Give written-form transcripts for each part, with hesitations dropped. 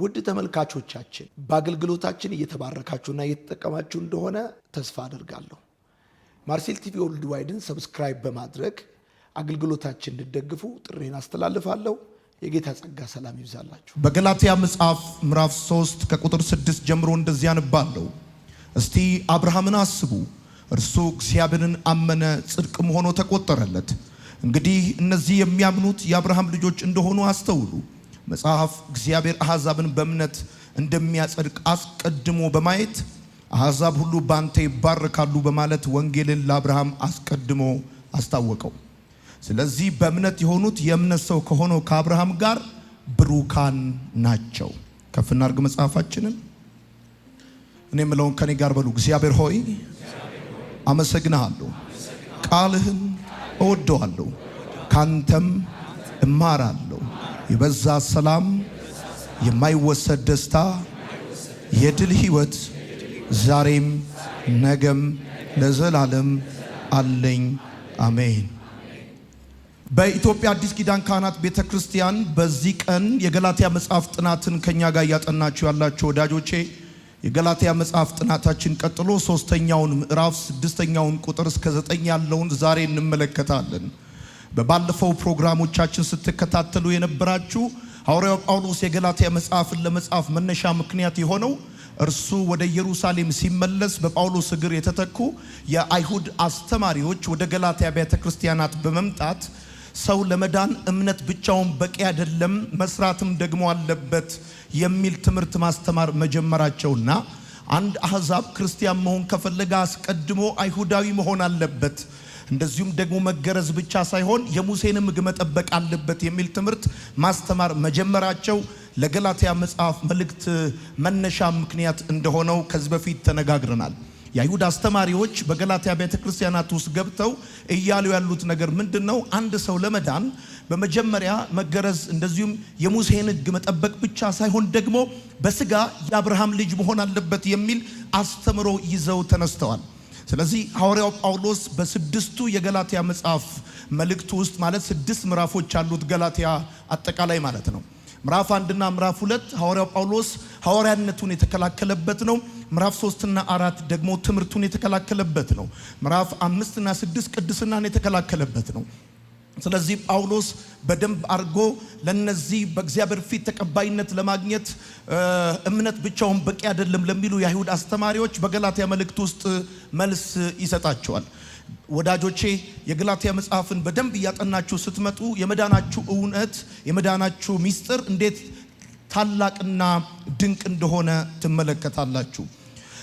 ውድ ተመልካቾቻችን በአገልግሎታችን እየተባረካችሁና እየተጠቀማችሁ እንደሆነ ተስፋ አደርጋለሁ። ማርሴል ቲቪ ወርልድ ዋይድን ሰብስክራይብ በማድረግ አገልግሎታችን እንድትደግፉ ጥሬን አስተላልፋለሁ። የጌታ ጸጋ ሰላም ይብዛላችሁ። በገላትያ መጽሐፍ ምዕራፍ 3 ከቁጥር 6 ጀምሮ እንደዚህ ያነባለሁ። እስቲ አብርሃምን አስቡ፣ እርሱ እግዚአብሔርን አመነ፣ ጽድቅም ሆኖ ተቆጠረለት። እንግዲህ እነዚህ የሚያምኑት የአብርሃም ልጆች እንደሆኑ አስተውሉ። መጽሐፍ እግዚአብሔር አሕዛብን በእምነት እንደሚያጸድቅ አስቀድሞ በማየት አሕዛብ ሁሉ ባንተ ይባረካሉ በማለት ወንጌልን ለአብርሃም አስቀድሞ አስታወቀው። ስለዚህ በእምነት የሆኑት የእምነት ሰው ከሆነው ከአብርሃም ጋር ብሩካን ናቸው። ከፍ እናድርግ መጽሐፋችንን። እኔ የምለውን ከኔ ጋር በሉ። እግዚአብሔር ሆይ አመሰግንሃለሁ፣ ቃልህን እወደዋለሁ፣ ካንተም እማራለሁ። የበዛ ሰላም፣ የማይወሰድ ደስታ፣ የድል ሕይወት ዛሬም ነገም ለዘላለም አለኝ። አሜን። በኢትዮጵያ አዲስ ኪዳን ካህናት ቤተክርስቲያን በዚህ ቀን የገላትያ መጽሐፍ ጥናትን ከኛ ጋር ያጠናችሁ ያላችሁ ወዳጆቼ የገላትያ መጽሐፍ ጥናታችን ቀጥሎ ሶስተኛውን ምዕራፍ 6ኛውን ቁጥር እስከ 9 ያለውን ዛሬ እንመለከታለን። በባለፈው ፕሮግራሞቻችን ስትከታተሉ የነበራችሁ ሐዋርያው ጳውሎስ የገላትያ መጽሐፍን ለመጻፍ መነሻ ምክንያት የሆነው እርሱ ወደ ኢየሩሳሌም ሲመለስ በጳውሎስ እግር የተተኩ የአይሁድ አስተማሪዎች ወደ ገላትያ ቤተክርስቲያናት በመምጣት ሰው ለመዳን እምነት ብቻውን በቂ አይደለም፣ መስራትም ደግሞ አለበት የሚል ትምህርት ማስተማር መጀመራቸውና አንድ አሕዛብ ክርስቲያን መሆን ከፈለገ አስቀድሞ አይሁዳዊ መሆን አለበት፣ እንደዚሁም ደግሞ መገረዝ ብቻ ሳይሆን የሙሴንም ሕግ መጠበቅ አለበት የሚል ትምህርት ማስተማር መጀመራቸው ለገላትያ መጽሐፍ መልእክት መነሻ ምክንያት እንደሆነው ከዚህ በፊት ተነጋግረናል። የአይሁድ አስተማሪዎች በገላትያ ቤተክርስቲያናት ውስጥ ገብተው እያሉ ያሉት ነገር ምንድነው? አንድ ሰው ለመዳን በመጀመሪያ መገረዝ እንደዚሁም የሙሴን ሕግ መጠበቅ ብቻ ሳይሆን ደግሞ በስጋ የአብርሃም ልጅ መሆን አለበት የሚል አስተምሮ ይዘው ተነስተዋል። ስለዚህ ሐዋርያው ጳውሎስ በስድስቱ የገላትያ መጽሐፍ መልእክቱ ውስጥ ማለት 6 ምዕራፎች ያሉት ገላትያ አጠቃላይ ማለት ነው። ምዕራፍ 1 እና ምዕራፍ 2 ሐዋርያው ጳውሎስ ሐዋርያነቱን የተከላከለበት ነው። ምዕራፍ 3 እና 4 ደግሞ ትምህርቱን የተከላከለበት ነው። ምዕራፍ 5 እና 6 ቅድስናን የተከላከለበት ነው። ስለዚህ ጳውሎስ በደንብ አድርጎ ለነዚህ በእግዚአብሔር ፊት ተቀባይነት ለማግኘት እምነት ብቻውን በቂ አይደለም ለሚሉ የአይሁድ አስተማሪዎች በገላትያ መልእክት ውስጥ መልስ ይሰጣቸዋል። ወዳጆቼ የገላትያ መጽሐፍን በደንብ እያጠናችሁ ስትመጡ የመዳናችሁ እውነት የመዳናችሁ ሚስጥር እንዴት ታላቅና ድንቅ እንደሆነ ትመለከታላችሁ።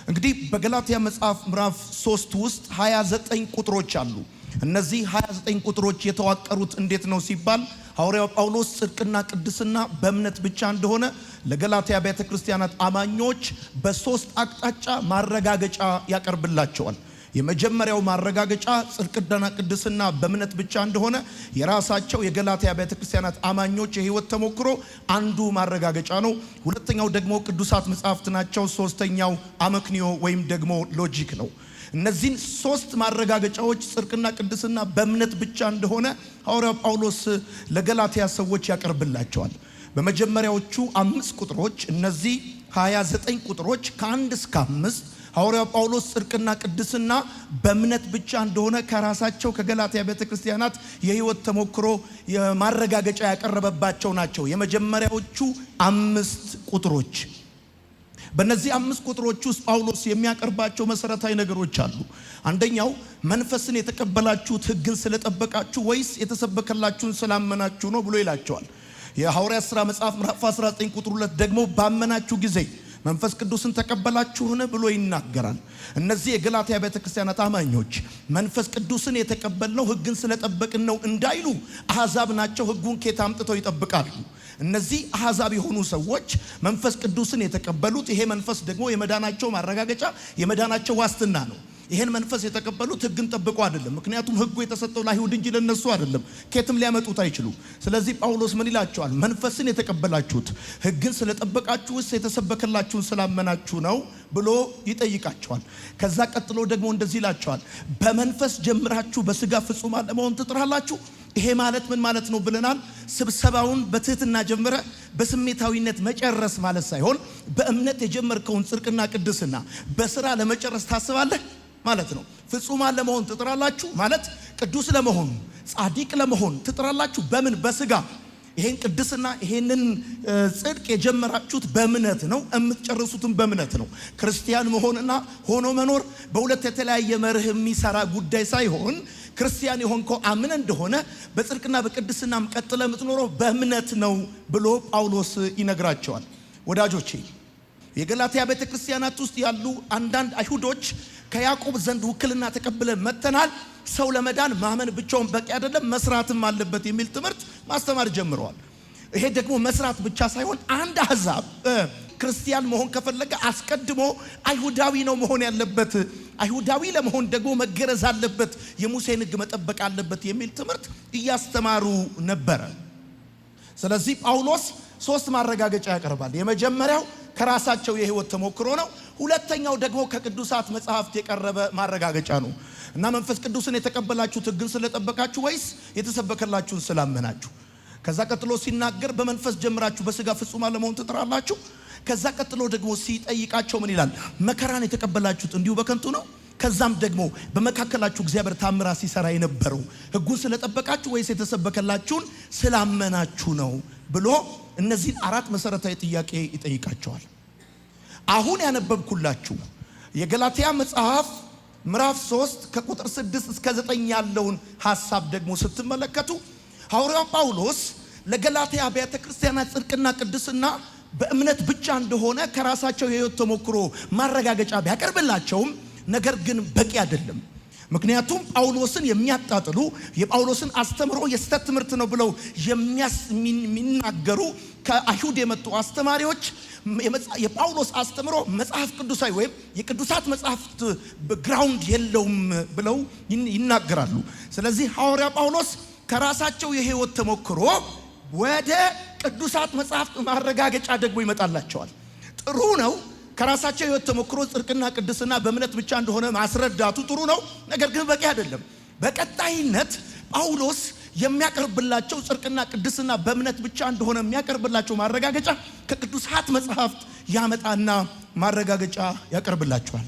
እንግዲህ በገላትያ መጽሐፍ ምዕራፍ 3 ውስጥ 29 ቁጥሮች አሉ። እነዚህ 29 ቁጥሮች የተዋቀሩት እንዴት ነው ሲባል ሐዋርያው ጳውሎስ ጽድቅና ቅድስና በእምነት ብቻ እንደሆነ ለገላትያ ቤተክርስቲያናት አማኞች በ3 አቅጣጫ ማረጋገጫ ያቀርብላቸዋል። የመጀመሪያው ማረጋገጫ ጽድቅና ቅድስና በእምነት ብቻ እንደሆነ የራሳቸው የገላትያ ቤተክርስቲያናት አማኞች የህይወት ተሞክሮ አንዱ ማረጋገጫ ነው። ሁለተኛው ደግሞ ቅዱሳት መጻሕፍት ናቸው። ሶስተኛው አመክንዮ ወይም ደግሞ ሎጂክ ነው። እነዚህን 3 ማረጋገጫዎች ጽድቅና ቅድስና በእምነት ብቻ እንደሆነ ሐዋርያው ጳውሎስ ለገላትያ ሰዎች ያቀርብላቸዋል። በመጀመሪያዎቹ 5 ቁጥሮች እነዚህ 29 ቁጥሮች ከ1 እስከ 5 ሐዋርያው ጳውሎስ ጽድቅና ቅድስና በእምነት ብቻ እንደሆነ ከራሳቸው ከገላትያ ቤተክርስቲያናት የህይወት ተሞክሮ የማረጋገጫ ያቀረበባቸው ናቸው። የመጀመሪያዎቹ 5 ቁጥሮች በእነዚህ 5 ቁጥሮች ውስጥ ጳውሎስ የሚያቀርባቸው መሰረታዊ ነገሮች አሉ። አንደኛው መንፈስን የተቀበላችሁት ሕግን ስለጠበቃችሁ ወይስ የተሰበከላችሁን ስላመናችሁ ነው ብሎ ይላቸዋል። የሐዋርያት ሥራ መጽሐፍ ምዕራፍ 19 ቁጥር 2 ደግሞ ባመናችሁ ጊዜ መንፈስ ቅዱስን ተቀበላችሁን ብሎ ይናገራል። እነዚህ የገላትያ ቤተክርስቲያናት አማኞች መንፈስ ቅዱስን የተቀበልነው ሕግን ስለጠበቅን ነው እንዳይሉ አሕዛብ ናቸው። ሕጉን ከየት አምጥተው ይጠብቃሉ? እነዚህ አሕዛብ የሆኑ ሰዎች መንፈስ ቅዱስን የተቀበሉት ይሄ መንፈስ ደግሞ የመዳናቸው ማረጋገጫ የመዳናቸው ዋስትና ነው። ይሄን መንፈስ የተቀበሉት ሕግን ጠብቆ አይደለም። ምክንያቱም ሕጉ የተሰጠው ለአይሁድ እንጂ ለነሱ አይደለም። ከየትም ሊያመጡት አይችሉም። ስለዚህ ጳውሎስ ምን ይላቸዋል? መንፈስን የተቀበላችሁት ሕግን ስለጠበቃችሁ ወይስ የተሰበከላችሁን ስላመናችሁ ነው ብሎ ይጠይቃቸዋል። ከዛ ቀጥሎ ደግሞ እንደዚህ ይላቸዋል፣ በመንፈስ ጀምራችሁ በስጋ ፍጹማን ለመሆን ትጥራላችሁ። ይሄ ማለት ምን ማለት ነው ብለናል? ስብሰባውን በትህትና ጀምረ በስሜታዊነት መጨረስ ማለት ሳይሆን በእምነት የጀመርከውን ጽድቅና ቅድስና በስራ ለመጨረስ ታስባለህ ማለት ነው። ፍጹማን ለመሆን ትጥራላችሁ ማለት ቅዱስ ለመሆን ጻድቅ ለመሆን ትጥራላችሁ። በምን? በስጋ። ይሄን ቅድስና ይሄንን ጽድቅ የጀመራችሁት በእምነት ነው፣ የምትጨርሱትም በእምነት ነው። ክርስቲያን መሆንና ሆኖ መኖር በሁለት የተለያየ መርህ የሚሰራ ጉዳይ ሳይሆን ክርስቲያን የሆንከው አምነ እንደሆነ በጽድቅና በቅድስናም ቀጥለ የምትኖረው በእምነት ነው ብሎ ጳውሎስ ይነግራቸዋል። ወዳጆቼ የገላትያ ቤተክርስቲያናት ውስጥ ያሉ አንዳንድ አይሁዶች ከያዕቆብ ዘንድ ውክልና ተቀብለን መተናል፣ ሰው ለመዳን ማመን ብቻውን በቂ አይደለም መስራትም አለበት የሚል ትምህርት ማስተማር ጀምረዋል። ይሄ ደግሞ መስራት ብቻ ሳይሆን አንድ አሕዛብ ክርስቲያን መሆን ከፈለገ አስቀድሞ አይሁዳዊ ነው መሆን ያለበት፣ አይሁዳዊ ለመሆን ደግሞ መገረዝ አለበት፣ የሙሴን ሕግ መጠበቅ አለበት የሚል ትምህርት እያስተማሩ ነበረ። ስለዚህ ጳውሎስ 3 ማረጋገጫ ያቀርባል። የመጀመሪያው ከራሳቸው የህይወት ተሞክሮ ነው። ሁለተኛው ደግሞ ከቅዱሳት መጻሕፍት የቀረበ ማረጋገጫ ነው። እና መንፈስ ቅዱስን የተቀበላችሁት ሕግን ስለጠበቃችሁ ወይስ የተሰበከላችሁን ስላመናችሁ? ከዛ ቀጥሎ ሲናገር በመንፈስ ጀምራችሁ በስጋ ፍጹማን ለመሆን ትጥራላችሁ። ከዛ ቀጥሎ ደግሞ ሲጠይቃቸው ምን ይላል? መከራን የተቀበላችሁት እንዲሁ በከንቱ ነው? ከዛም ደግሞ በመካከላችሁ እግዚአብሔር ታምራት ሲሰራ የነበረው ሕጉን ስለጠበቃችሁ ወይስ የተሰበከላችሁን ስላመናችሁ ነው ብሎ እነዚህን 4 መሰረታዊ ጥያቄ ይጠይቃቸዋል። አሁን ያነበብኩላችሁ የገላትያ መጽሐፍ ምዕራፍ 3 ከቁጥር 6 እስከ 9 ያለውን ሐሳብ ደግሞ ስትመለከቱ ሐዋርያው ጳውሎስ ለገላትያ አብያተ ክርስቲያናት ጽድቅና ቅድስና በእምነት ብቻ እንደሆነ ከራሳቸው የህይወት ተሞክሮ ማረጋገጫ ቢያቀርብላቸውም ነገር ግን በቂ አይደለም። ምክንያቱም ጳውሎስን የሚያጣጥሉ የጳውሎስን አስተምሮ የስተት ትምህርት ነው ብለው የሚናገሩ ከአይሁድ የመጡ አስተማሪዎች የጳውሎስ አስተምሮ መጽሐፍ ቅዱሳዊ ወይም የቅዱሳት መጽሐፍት ግራውንድ የለውም ብለው ይናገራሉ። ስለዚህ ሐዋርያ ጳውሎስ ከራሳቸው የህይወት ተሞክሮ ወደ ቅዱሳት መጽሐፍት ማረጋገጫ ደግሞ ይመጣላቸዋል። ጥሩ ነው። ከራሳቸው ህይወት ተሞክሮ ጽድቅና ቅድስና በእምነት ብቻ እንደሆነ ማስረዳቱ ጥሩ ነው። ነገር ግን በቂ አይደለም። በቀጣይነት ጳውሎስ የሚያቀርብላቸው ጽድቅና ቅድስና በእምነት ብቻ እንደሆነ የሚያቀርብላቸው ማረጋገጫ ከቅዱሳት መጽሐፍት ያመጣና ማረጋገጫ ያቀርብላቸዋል።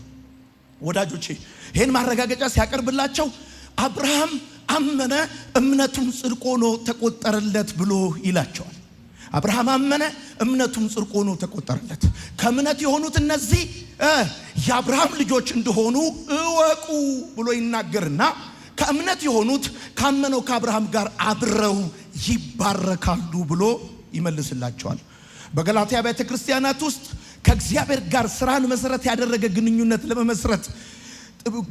ወዳጆቼ ይህን ማረጋገጫ ሲያቀርብላቸው አብርሃም አመነ እምነቱም ጽድቅ ሆኖ ተቆጠረለት ብሎ ይላቸዋል። አብርሃም አመነ እምነቱም ጽድቅ ሆኖ ተቆጠረለት። ከእምነት የሆኑት እነዚህ የአብርሃም ልጆች እንደሆኑ እወቁ ብሎ ይናገርና ከእምነት የሆኑት ካመነው ከአብርሃም ጋር አብረው ይባረካሉ ብሎ ይመልስላቸዋል። በገላትያ ቤተ ክርስቲያናት ውስጥ ከእግዚአብሔር ጋር ስራን መሰረት ያደረገ ግንኙነት ለመመስረት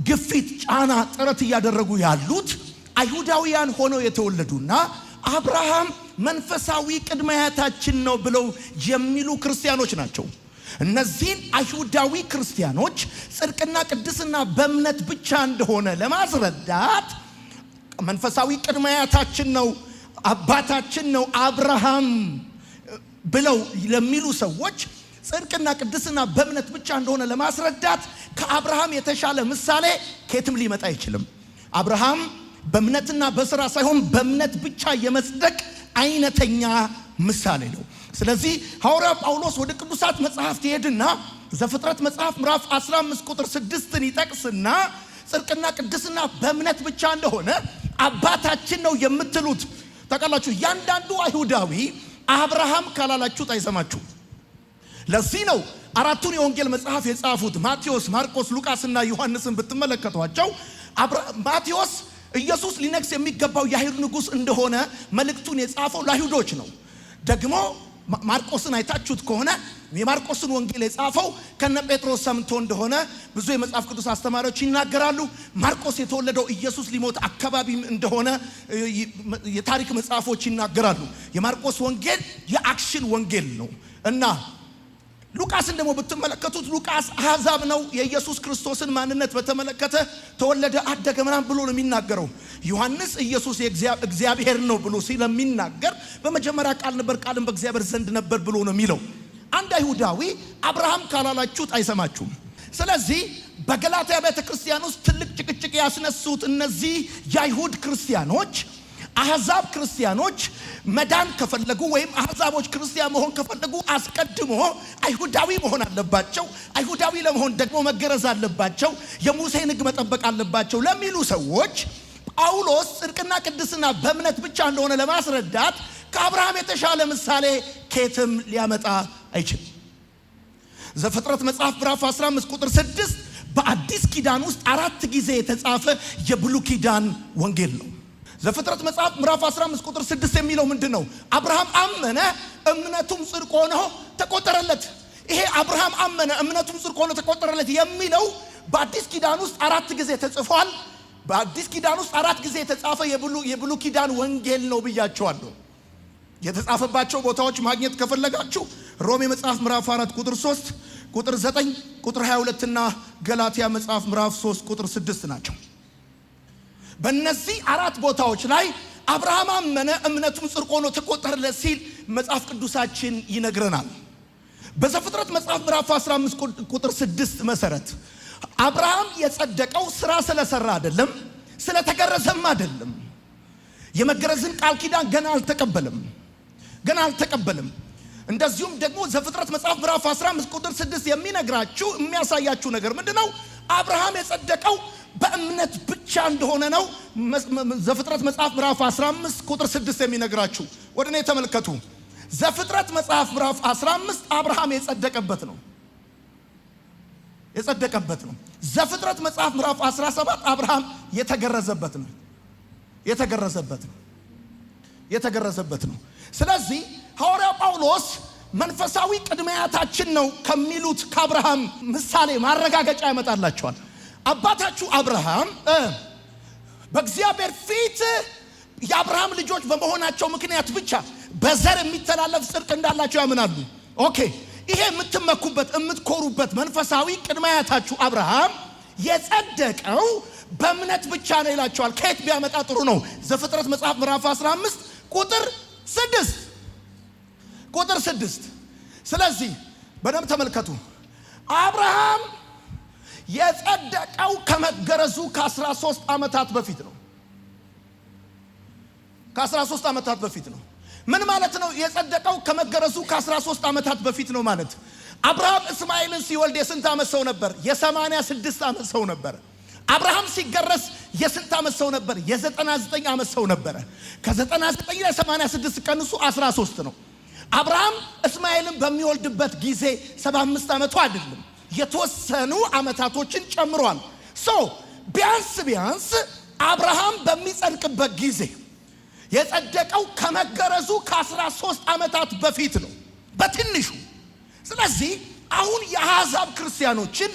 ግፊት፣ ጫና፣ ጥረት እያደረጉ ያሉት አይሁዳውያን ሆነው የተወለዱና አብርሃም መንፈሳዊ ቅድመ አያታችን ነው ብለው የሚሉ ክርስቲያኖች ናቸው። እነዚህን አይሁዳዊ ክርስቲያኖች ጽድቅና ቅድስና በእምነት ብቻ እንደሆነ ለማስረዳት መንፈሳዊ ቅድመ አያታችን ነው አባታችን ነው አብርሃም ብለው ለሚሉ ሰዎች ጽድቅና ቅድስና በእምነት ብቻ እንደሆነ ለማስረዳት ከአብርሃም የተሻለ ምሳሌ ከየትም ሊመጣ አይችልም። አብርሃም በእምነትና በስራ ሳይሆን በእምነት ብቻ የመጽደቅ አይነተኛ ምሳሌ ነው። ስለዚህ ሐዋርያ ጳውሎስ ወደ ቅዱሳት መጽሐፍት ይሄድና ዘፍጥረት መጽሐፍ ምዕራፍ 15 ቁጥር 6ን ይጠቅስና ጽድቅና ቅድስና በእምነት ብቻ እንደሆነ አባታችን ነው የምትሉት ታውቃላችሁ። እያንዳንዱ አይሁዳዊ አብርሃም ካላላችሁት አይሰማችሁም። ለዚህ ነው 4ቱን የወንጌል መጽሐፍ የጻፉት ማቴዎስ፣ ማርቆስ፣ ሉቃስና ዮሐንስን ብትመለከቷቸው ማቴዎስ ኢየሱስ ሊነግስ የሚገባው የአይሁድ ንጉሥ እንደሆነ መልእክቱን የጻፈው ለአይሁዶች ነው። ደግሞ ማርቆስን አይታችሁት ከሆነ የማርቆስን ወንጌል የጻፈው ከነ ጴጥሮስ ሰምቶ እንደሆነ ብዙ የመጽሐፍ ቅዱስ አስተማሪዎች ይናገራሉ። ማርቆስ የተወለደው ኢየሱስ ሊሞት አካባቢ እንደሆነ የታሪክ መጽሐፎች ይናገራሉ። የማርቆስ ወንጌል የአክሽን ወንጌል ነው እና ሉቃስን ደግሞ ብትመለከቱት ሉቃስ አሕዛብ ነው። የኢየሱስ ክርስቶስን ማንነት በተመለከተ ተወለደ፣ አደገ ምናምን ብሎ ነው የሚናገረው። ዮሐንስ ኢየሱስ እግዚአብሔር ነው ብሎ ስለሚናገር በመጀመሪያ ቃል ነበር፣ ቃልም በእግዚአብሔር ዘንድ ነበር ብሎ ነው የሚለው። አንድ አይሁዳዊ አብርሃም ካላላችሁት አይሰማችሁም። ስለዚህ በገላትያ ቤተ ክርስቲያን ውስጥ ትልቅ ጭቅጭቅ ያስነሱት እነዚህ የአይሁድ ክርስቲያኖች አህዛብ ክርስቲያኖች መዳን ከፈለጉ ወይም አህዛቦች ክርስቲያን መሆን ከፈለጉ አስቀድሞ አይሁዳዊ መሆን አለባቸው። አይሁዳዊ ለመሆን ደግሞ መገረዝ አለባቸው። የሙሴን ሕግ መጠበቅ አለባቸው ለሚሉ ሰዎች ጳውሎስ ጽድቅና ቅድስና በእምነት ብቻ እንደሆነ ለማስረዳት ከአብርሃም የተሻለ ምሳሌ ከየትም ሊያመጣ አይችልም። ዘፍጥረት መጽሐፍ ምዕራፍ 15 ቁጥር 6 በአዲስ ኪዳን ውስጥ 4 ጊዜ የተጻፈ የብሉይ ኪዳን ወንጌል ነው። ዘፍጥረት መጽሐፍ ምዕራፍ 15 ቁጥር 6 የሚለው ምንድነው? አብርሃም አመነ እምነቱም ጽድቅ ሆኖ ተቆጠረለት። ይሄ አብርሃም አመነ እምነቱም ጽድቅ ሆኖ ተቆጠረለት የሚለው በአዲስ ኪዳን ውስጥ 4 ጊዜ ተጽፏል። በአዲስ ኪዳን ውስጥ 4 ጊዜ የተጻፈ የብሉይ ኪዳን ወንጌል ነው ብያቸዋለሁ። የተጻፈባቸው ቦታዎች ማግኘት ከፈለጋችሁ ሮሜ መጽሐፍ ምዕራፍ 4 ቁጥር 3 ቁጥር 9 ቁጥር 22 እና ገላትያ መጽሐፍ ምዕራፍ 3 ቁጥር 6 ናቸው። በእነዚህ 4 ቦታዎች ላይ አብርሃም አመነ እምነቱም ጽድቅ ሆኖ ተቆጠረለት ሲል መጽሐፍ ቅዱሳችን ይነግረናል። በዘፍጥረት መጽሐፍ ምዕራፍ 15 ቁጥር 6 መሰረት አብርሃም የጸደቀው ስራ ስለሰራ አይደለም፣ ስለተገረዘም አይደለም። የመገረዝን ቃል ኪዳን ገና አልተቀበለም። እንደዚሁም ደግሞ ዘፍጥረት መጽሐፍ ምዕራፍ 15 ቁጥር 6 የሚነግራችሁ የሚያሳያችሁ ነገር ምንድነው? አብርሃም የጸደቀው በእምነት ብቻ እንደሆነ ነው። ዘፍጥረት መጽሐፍ ምዕራፍ 15 ቁጥር 6 የሚነግራችሁ ወደ እኔ ተመልከቱ። ዘፍጥረት መጽሐፍ ምዕራፍ 15 አብርሃም የጸደቀበት ነው። ዘፍጥረት መጽሐፍ ምዕራፍ 17 አብርሃም የተገረዘበት ነው። ስለዚህ ሐዋርያው ጳውሎስ መንፈሳዊ ቅድሚያታችን ነው ከሚሉት ከአብርሃም ምሳሌ ማረጋገጫ ያመጣላቸዋል። አባታችሁ አብርሃም በእግዚአብሔር ፊት የአብርሃም ልጆች በመሆናቸው ምክንያት ብቻ በዘር የሚተላለፍ ጽድቅ እንዳላቸው ያምናሉ። ኦኬ፣ ይሄ የምትመኩበት የምትኮሩበት መንፈሳዊ ቅድሚያታችሁ አብርሃም የጸደቀው በእምነት ብቻ ነው ይላቸዋል። ከየት ቢያመጣ ጥሩ ነው? ዘፍጥረት መጽሐፍ ምዕራፍ 15 ቁጥር 6 ስለዚህ በደንብ ተመልከቱ። አብርሃም የጸደቀው ከመገረዙ ከ13 ዓመታት በፊት ነው። ከ13 ዓመታት በፊት ነው። ምን ማለት ነው? የጸደቀው ከመገረዙ ከ13 ዓመታት በፊት ነው ማለት አብርሃም እስማኤልን ሲወልድ የስንት ዓመት ሰው ነበር? የ86 ዓመት ሰው ነበር። አብርሃም ሲገረዝ የስንት ዓመት ሰው ነበር? የ99 ዓመት ሰው ነበር። ከ99 ላይ 86 ቀንሱ 13 ነው። አብርሃም እስማኤልን በሚወልድበት ጊዜ 75 ዓመቱ አይደለም፣ የተወሰኑ ዓመታቶችን ጨምሯል። ቢያንስ አብርሃም በሚጸድቅበት ጊዜ የጸደቀው ከመገረዙ ከ13 ዓመታት በፊት ነው በትንሹ። ስለዚህ አሁን የአሕዛብ ክርስቲያኖችን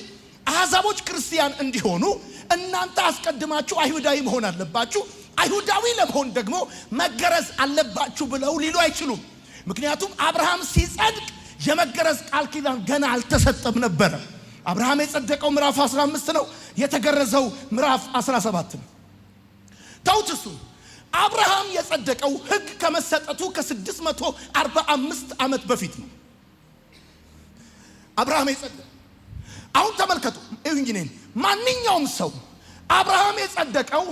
አሕዛቦች ክርስቲያን እንዲሆኑ እናንተ አስቀድማችሁ አይሁዳዊ መሆን አለባችሁ፣ አይሁዳዊ ለመሆን ደግሞ መገረዝ አለባችሁ ብለው ሊሉ አይችሉም። ምክንያቱም አብርሃም ሲጸድቅ የመገረዝ ቃል ኪዳን ገና አልተሰጠም ነበር። አብርሃም የጸደቀው ምዕራፍ 15 ነው፣ የተገረዘው ምዕራፍ 17 ነው። ተውት እሱ። አብርሃም የጸደቀው ሕግ ከመሰጠቱ ከ645 ዓመት በፊት ነው። አብርሃም የጸደቀው አሁን ተመልከቱ። እንግዲህ ማንኛውም ሰው አብርሃም የጸደቀው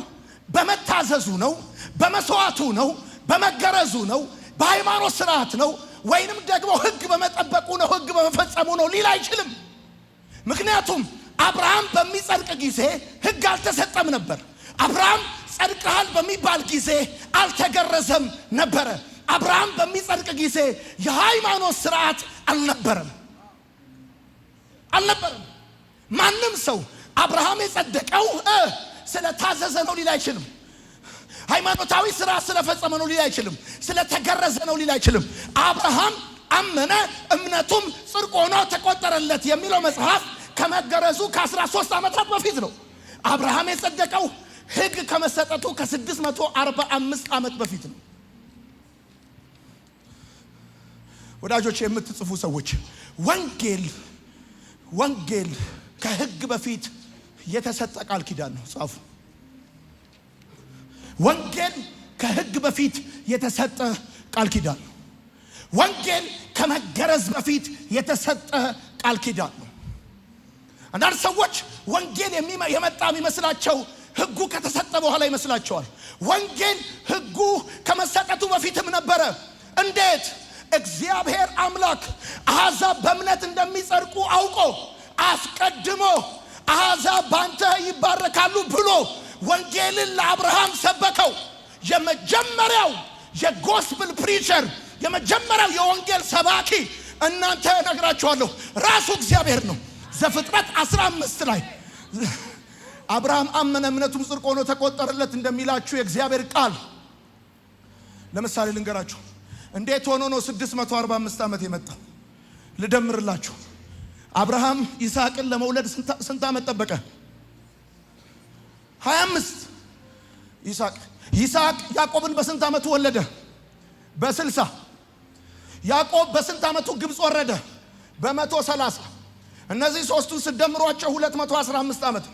በመታዘዙ ነው፣ በመስዋዕቱ ነው፣ በመገረዙ ነው፣ በሃይማኖት ስርዓት ነው፣ ወይንም ደግሞ ሕግ በመጠበቁ ነው፣ ሕግ በመፈጸሙ ነው ሊል አይችልም። ምክንያቱም አብርሃም በሚጸድቅ ጊዜ ሕግ አልተሰጠም ነበር። አብርሃም ጸድቀሃል በሚባል ጊዜ አልተገረዘም ነበረ። አብርሃም በሚጸድቅ ጊዜ የሃይማኖት ስርዓት አልነበረም። ማንም ሰው አብርሃም የጸደቀው ስለታዘዘ ነው ሊል አይችልም። ሃይማኖታዊ ስርዓት ስለፈጸመ ነው ሊል አይችልም። ስለተገረዘ ነው ሊል አይችልም። አብርሃም አመነ እምነቱም ጽድቅ ሆኖ ተቆጠረለት የሚለው መጽሐፍ ከመገረዙ ከ13 ዓመታት በፊት ነው። አብርሃም የጸደቀው ሕግ ከመሰጠቱ ከ645 ዓመት በፊት ነው። ወዳጆች የምትጽፉ ሰዎች ወንጌል ከሕግ በፊት የተሰጠ ቃል ኪዳን ነው። ጻፉ። ወንጌል ከሕግ በፊት የተሰጠ ቃል ኪዳን ነው። ወንጌል ከመገረዝ በፊት የተሰጠ ቃል ኪዳን ነው። አንዳንድ ሰዎች ወንጌል የመጣ የሚመስላቸው ሕጉ ከተሰጠ በኋላ ይመስላችኋል? ወንጌል ሕጉ ከመሰጠቱ በፊትም ነበረ። እንዴት? እግዚአብሔር አምላክ አሕዛብ በእምነት እንደሚጸድቁ አውቆ አስቀድሞ አሕዛብ ባንተ ይባረካሉ ብሎ ወንጌልን ለአብርሃም ሰበከው። የመጀመሪያው የጎስፕል ፕሪቸር፣ የመጀመሪያው የወንጌል ሰባኪ እናንተ ነግራችኋለሁ ራሱ እግዚአብሔር ነው። ዘፍጥረት 15 ላይ አብርሃም አመነ እምነቱም ጽድቅ ሆኖ ተቆጠረለት እንደሚላችሁ የእግዚአብሔር ቃል ለምሳሌ ልንገራችሁ። እንዴት ሆኖ ነው 645 ዓመት የመጣው? ልደምርላችሁ። አብርሃም ይስሐቅን ለመውለድ ስንት ዓመት ጠበቀ? 25። ይስሐቅ ያዕቆብን በስንት ዓመቱ ወለደ? በ60። ያዕቆብ በስንት ዓመቱ ግብፅ ወረደ? በ130። እነዚህ ሶስቱን ስደምሯቸው 215 ዓመት።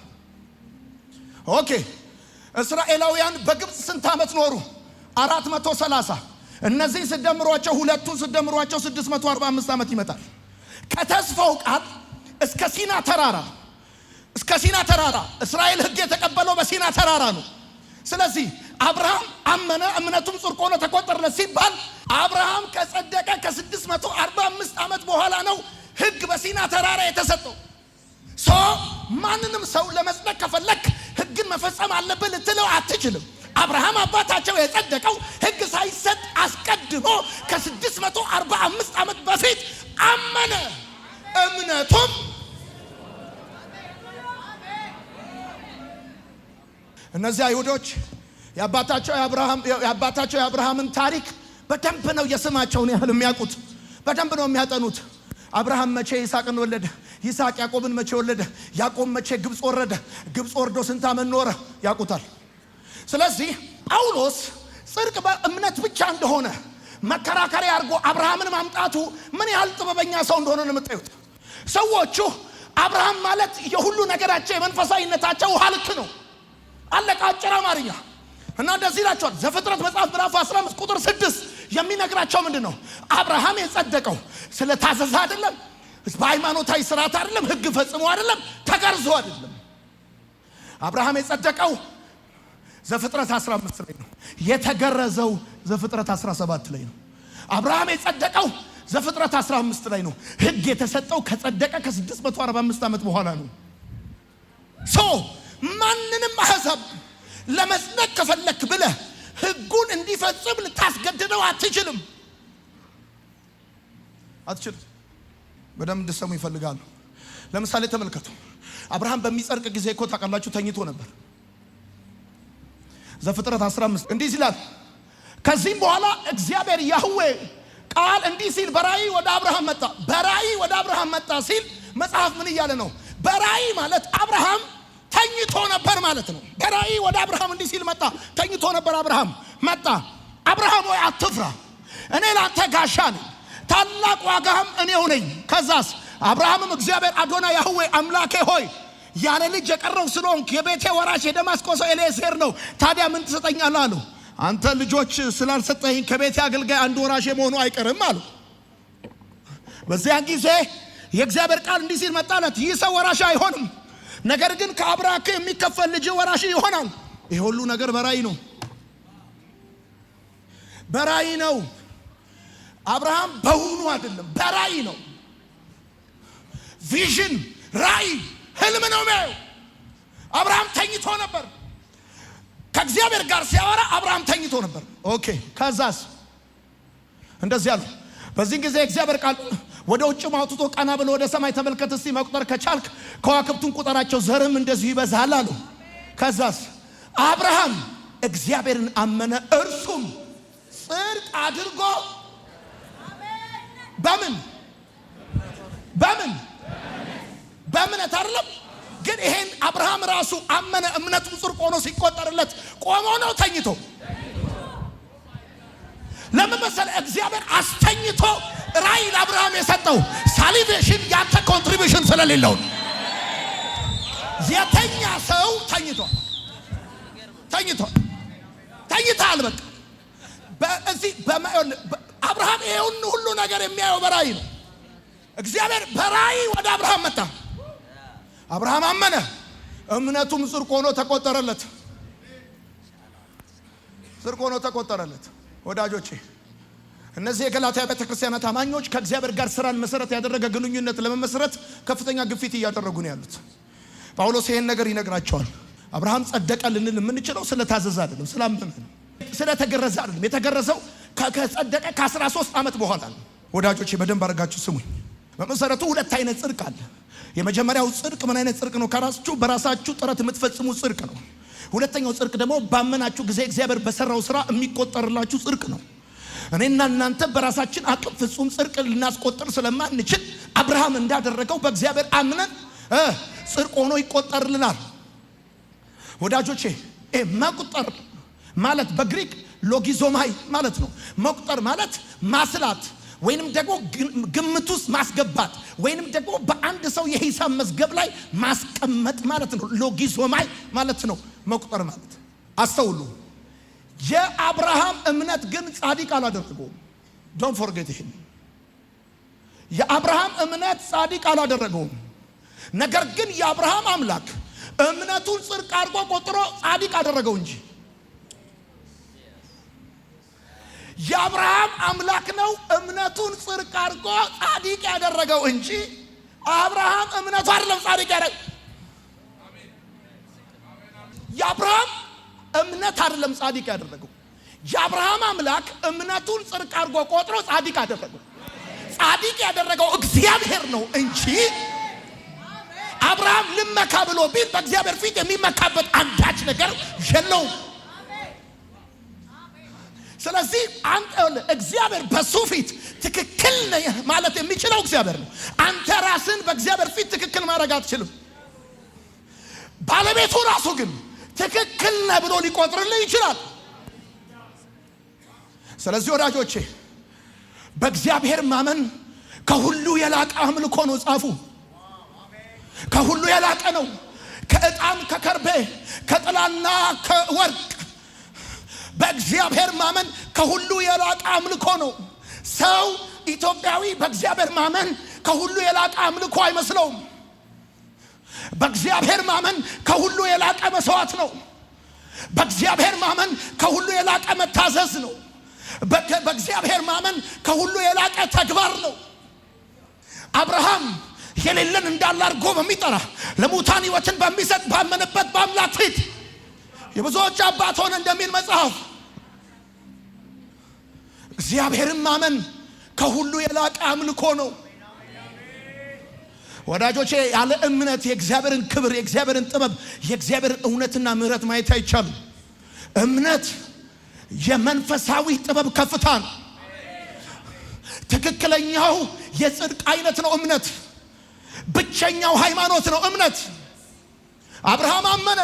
ኦኬ። እስራኤላውያን በግብፅ ስንት ዓመት ኖሩ? 430። እነዚህ ስደምሯቸው ሁለቱን ስደምሯቸው 645 ዓመት ይመጣል። ከተስፋው ቃል እስከ ሲና ተራራ እስራኤል ሕግ የተቀበለው በሲና ተራራ ነው። ስለዚህ አብርሃም አመነ እምነቱም ጽድቅ ሆኖ ተቆጠረለት ሲባል አብርሃም ከጸደቀ ከ645 ዓመት በኋላ ነው ሕግ በሲና ተራራ የተሰጠው። ማንንም ሰው ለመጽደቅ ከፈለክ ሕግን መፈጸም አለብህ ልትለው አትችልም። አብርሃም አባታቸው የጸደቀው ሕግ ሳይሰጥ አስቀድሞ ከ645 ዓመት በፊት አመነ። እምነቱም እነዚህ አይሁዶች የአባታቸው የአብርሃምን ታሪክ በደንብ ነው የስማቸውን ያህል የሚያውቁት፣ በደንብ ነው የሚያጠኑት። አብርሃም መቼ ይስሐቅን ወለደ? ይስሐቅ ያዕቆብን መቼ ወለደ? ያዕቆብ መቼ ግብፅ ወረደ? ግብፅ ወርዶ ስንት ዓመት ኖረ? ያውቁታል። ስለዚህ ጳውሎስ ጽድቅ በእምነት ብቻ እንደሆነ መከራከሪያ አድርጎ አብርሃምን ማምጣቱ ምን ያህል ጥበበኛ ሰው እንደሆነ ነው የምታዩት። ሰዎቹ አብርሃም ማለት የሁሉ ነገራቸው የመንፈሳዊነታቸው ውሃ ልክ ነው። አለቃ አጭር አማርኛ እና እንደዚህ ይላቸዋል። ዘፍጥረት መጽሐፍ ምዕራፍ 15 ቁጥር 6 የሚነግራቸው ምንድን ነው? አብርሃም የጸደቀው ስለታዘዘ አይደለም፣ በሃይማኖታዊ ስርዓት አይደለም፣ ሕግ ፈጽሞ አይደለም፣ ተገርዞ አይደለም። አብርሃም የጸደቀው ዘፍጥረት 15 ላይ ነው። የተገረዘው ዘፍጥረት 17 ላይ ነው። አብርሃም የጸደቀው ዘፍጥረት 15 ላይ ነው። ሕግ የተሰጠው ከጸደቀ ከ645 ዓመት በኋላ ነው። ማንንም አሕዛብ ለመጽደቅ ከፈለክ ብለህ ሕጉን እንዲፈጽም ልታስገድደው አትችልም። በደንብ እንድሰሙ ይፈልጋሉ። ለምሳሌ ተመልከቱ። አብርሃም በሚጸድቅ ጊዜ እኮ ታውቃላችሁ ተኝቶ ነበር። ዘፍጥረት 15 እንዲህ ይላል። ከዚህም በኋላ እግዚአብሔር ያህዌ ቃል እንዲህ ሲል በራእይ ወደ አብርሃም መጣ። በራእይ ወደ አብርሃም መጣ ሲል መጽሐፍ ምን እያለ ነው? በራእይ ማለት አብርሃም ተኝቶ ነበር ማለት ነው። በራእይ ወደ አብርሃም እንዲህ ሲል መጣ። ተኝቶ ነበር አብርሃም መጣ። አብርሃም ሆይ አትፍራ፣ እኔ ላንተ ጋሻ ነኝ፣ ታላቅ ዋጋህም እኔው ነኝ። ከዛስ አብርሃምም እግዚአብሔር አዶና ያህዌ አምላኬ ሆይ ያለ ልጅ የቀረው ስለሆንክ የቤቴ ወራሽ የደማስቆ ሰው ኤልያሴር ነው። ታዲያ ምን ትሰጠኛለህ አለው። አንተ ልጆች ስላልሰጠኝ ከቤቴ አገልጋይ አንድ ወራሽ መሆኑ አይቀርም አለው። በዚያን ጊዜ የእግዚአብሔር ቃል እንዲህ ሲል መጣለት። ይህ ሰው ወራሽ አይሆንም፣ ነገር ግን ከአብራክ የሚከፈል ልጅ ወራሽ ይሆናል። ይሄ ሁሉ ነገር በራእይ ነው፣ በራእይ ነው። አብርሃም በሁሉ አይደለም፣ በራእይ ነው። ቪዥን፣ ራእይ፣ ህልም ነው የሚያየው። አብርሃም ተኝቶ ነበር። ከእግዚአብሔር ጋር ሲያወራ አብርሃም ተኝቶ ነበር። ኦኬ። ከዛስ እንደዚህ አሉ። በዚህ ጊዜ እግዚአብሔር ቃል ወደ ውጭ አውጥቶ ቀና ብሎ ወደ ሰማይ ተመልከት፣ እስቲ መቁጠር ከቻልክ ከዋክብቱን ቁጠራቸው፣ ዘርም እንደዚሁ ይበዛል አሉ። ከዛስ አብርሃም እግዚአብሔርን አመነ፣ እርሱም ጽድቅ አድርጎ በእምነት አይደለም ግን ይሄን አብርሃም ራሱ አመነ፣ እምነቱም ጽድቅ ሆኖ ሲቆጠርለት ቆሞ ነው ተኝቶ? ለምን መሰለህ? እግዚአብሔር አስተኝቶ ራእይ ለአብርሃም የሰጠው ሳሊቬሽን ያንተ ኮንትሪቢዩሽን ስለሌለው። የተኛ ሰው ተኝቷል። በቃ በዚህ አብርሃም ይሄን ሁሉ ነገር የሚያየው በራእይ ነው። እግዚአብሔር በራእይ ወደ አብርሃም መጣ። አብርሃም አመነ፣ እምነቱም ጽድቅ ሆኖ ተቆጠረለት። ጽድቅ ሆኖ ተቆጠረለት። ወዳጆቼ እነዚህ የገላትያ ቤተክርስቲያናት አማኞች ከእግዚአብሔር ጋር ስራን መሰረት ያደረገ ግንኙነት ለመመስረት ከፍተኛ ግፊት እያደረጉ ነው ያሉት። ጳውሎስ ይሄን ነገር ይነግራቸዋል። አብርሃም ጸደቀ ልንል የምንችለው ስለታዘዘ አይደለም፣ ስላመነ ነው። ስለተገረዘ አይደለም። የተገረዘው ከጸደቀ ከ13 ዓመት በኋላ ነው። ወዳጆቼ በደንብ አድርጋችሁ ስሙኝ። በመሰረቱ ሁለት አይነት ጽድቅ አለ። የመጀመሪያው ጽድቅ ምን አይነት ጽድቅ ነው? ከራሳችሁ በራሳችሁ ጥረት የምትፈጽሙ ጽድቅ ነው። ሁለተኛው ጽድቅ ደግሞ ባመናችሁ ጊዜ እግዚአብሔር በሰራው ስራ የሚቆጠርላችሁ ጽድቅ ነው። እኔና እናንተ በራሳችን አቅም ፍጹም ጽድቅ ልናስቆጥር ስለማንችል አብርሃም እንዳደረገው በእግዚአብሔር አምነን ጽድቅ ሆኖ ይቆጠርልናል። ወዳጆቼ መቁጠር ማለት በግሪክ ሎጊዞማይ ማለት ነው። መቁጠር ማለት ማስላት ወይንም ደግሞ ግምት ውስጥ ማስገባት ወይንም ደግሞ በአንድ ሰው የሂሳብ መዝገብ ላይ ማስቀመጥ ማለት ነው። ሎጊዞማይ ማለት ነው መቁጠር ማለት። አስተውሉ። የአብርሃም እምነት ግን ጻድቅ አላደረገውም። ዶንት ፎርጌት ይሄን። የአብርሃም እምነት ጻድቅ አላደረገውም። ነገር ግን የአብርሃም አምላክ እምነቱን ጽድቅ አድርጎ ቆጥሮ ጻድቅ አደረገው እንጂ የአብርሃም አምላክ ነው እምነቱን ጽድቅ አድርጎ ጻድቅ ያደረገው እንጂ አብርሃም እምነቱ አይደለም ጻድቅ ያደረገው። የአብርሃም እምነት አይደለም ጻድቅ ያደረገው። የአብርሃም አምላክ እምነቱን ጽድቅ አድርጎ ቆጥሮ ጻድቅ አደረገው። ጻድቅ ያደረገው እግዚአብሔር ነው እንጂ አብርሃም ልመካ ብሎ ቢል በእግዚአብሔር ፊት የሚመካበት አንዳች ነገር የለውም። ስለዚህ እግዚአብሔር በሱ ፊት ትክክል ነህ ማለት የሚችለው እግዚአብሔር ነው። አንተ ራስን በእግዚአብሔር ፊት ትክክል ማድረግ አትችልም። ባለቤቱ ራሱ ግን ትክክል ነህ ብሎ ሊቆጥርልህ ይችላል። ስለዚህ ወዳጆቼ በእግዚአብሔር ማመን ከሁሉ የላቀ አምልኮ ነው። ጻፉ። ከሁሉ የላቀ ነው። ከዕጣን ከከርቤ ከጥላና ከወርቅ በእግዚአብሔር ማመን ከሁሉ የላቀ አምልኮ ነው። ሰው ኢትዮጵያዊ በእግዚአብሔር ማመን ከሁሉ የላቀ አምልኮ አይመስለውም። በእግዚአብሔር ማመን ከሁሉ የላቀ መስዋዕት ነው። በእግዚአብሔር ማመን ከሁሉ የላቀ መታዘዝ ነው። በእግዚአብሔር ማመን ከሁሉ የላቀ ተግባር ነው። አብርሃም የሌለን እንዳለ አድርጎ በሚጠራ ለሙታን ሕይወትን በሚሰጥ ባመነበት በአምላክ ፊት የብዙዎች አባት ሆነ እንደሚል መጽሐፍ እግዚአብሔርን ማመን ከሁሉ የላቀ አምልኮ ነው። ወዳጆቼ ያለ እምነት የእግዚአብሔርን ክብር፣ የእግዚአብሔርን ጥበብ፣ የእግዚአብሔርን እውነትና ምሕረት ማየት አይቻልም። እምነት የመንፈሳዊ ጥበብ ከፍታ ነው። ትክክለኛው የጽድቅ አይነት ነው እምነት። ብቸኛው ሃይማኖት ነው እምነት። አብርሃም አመነ።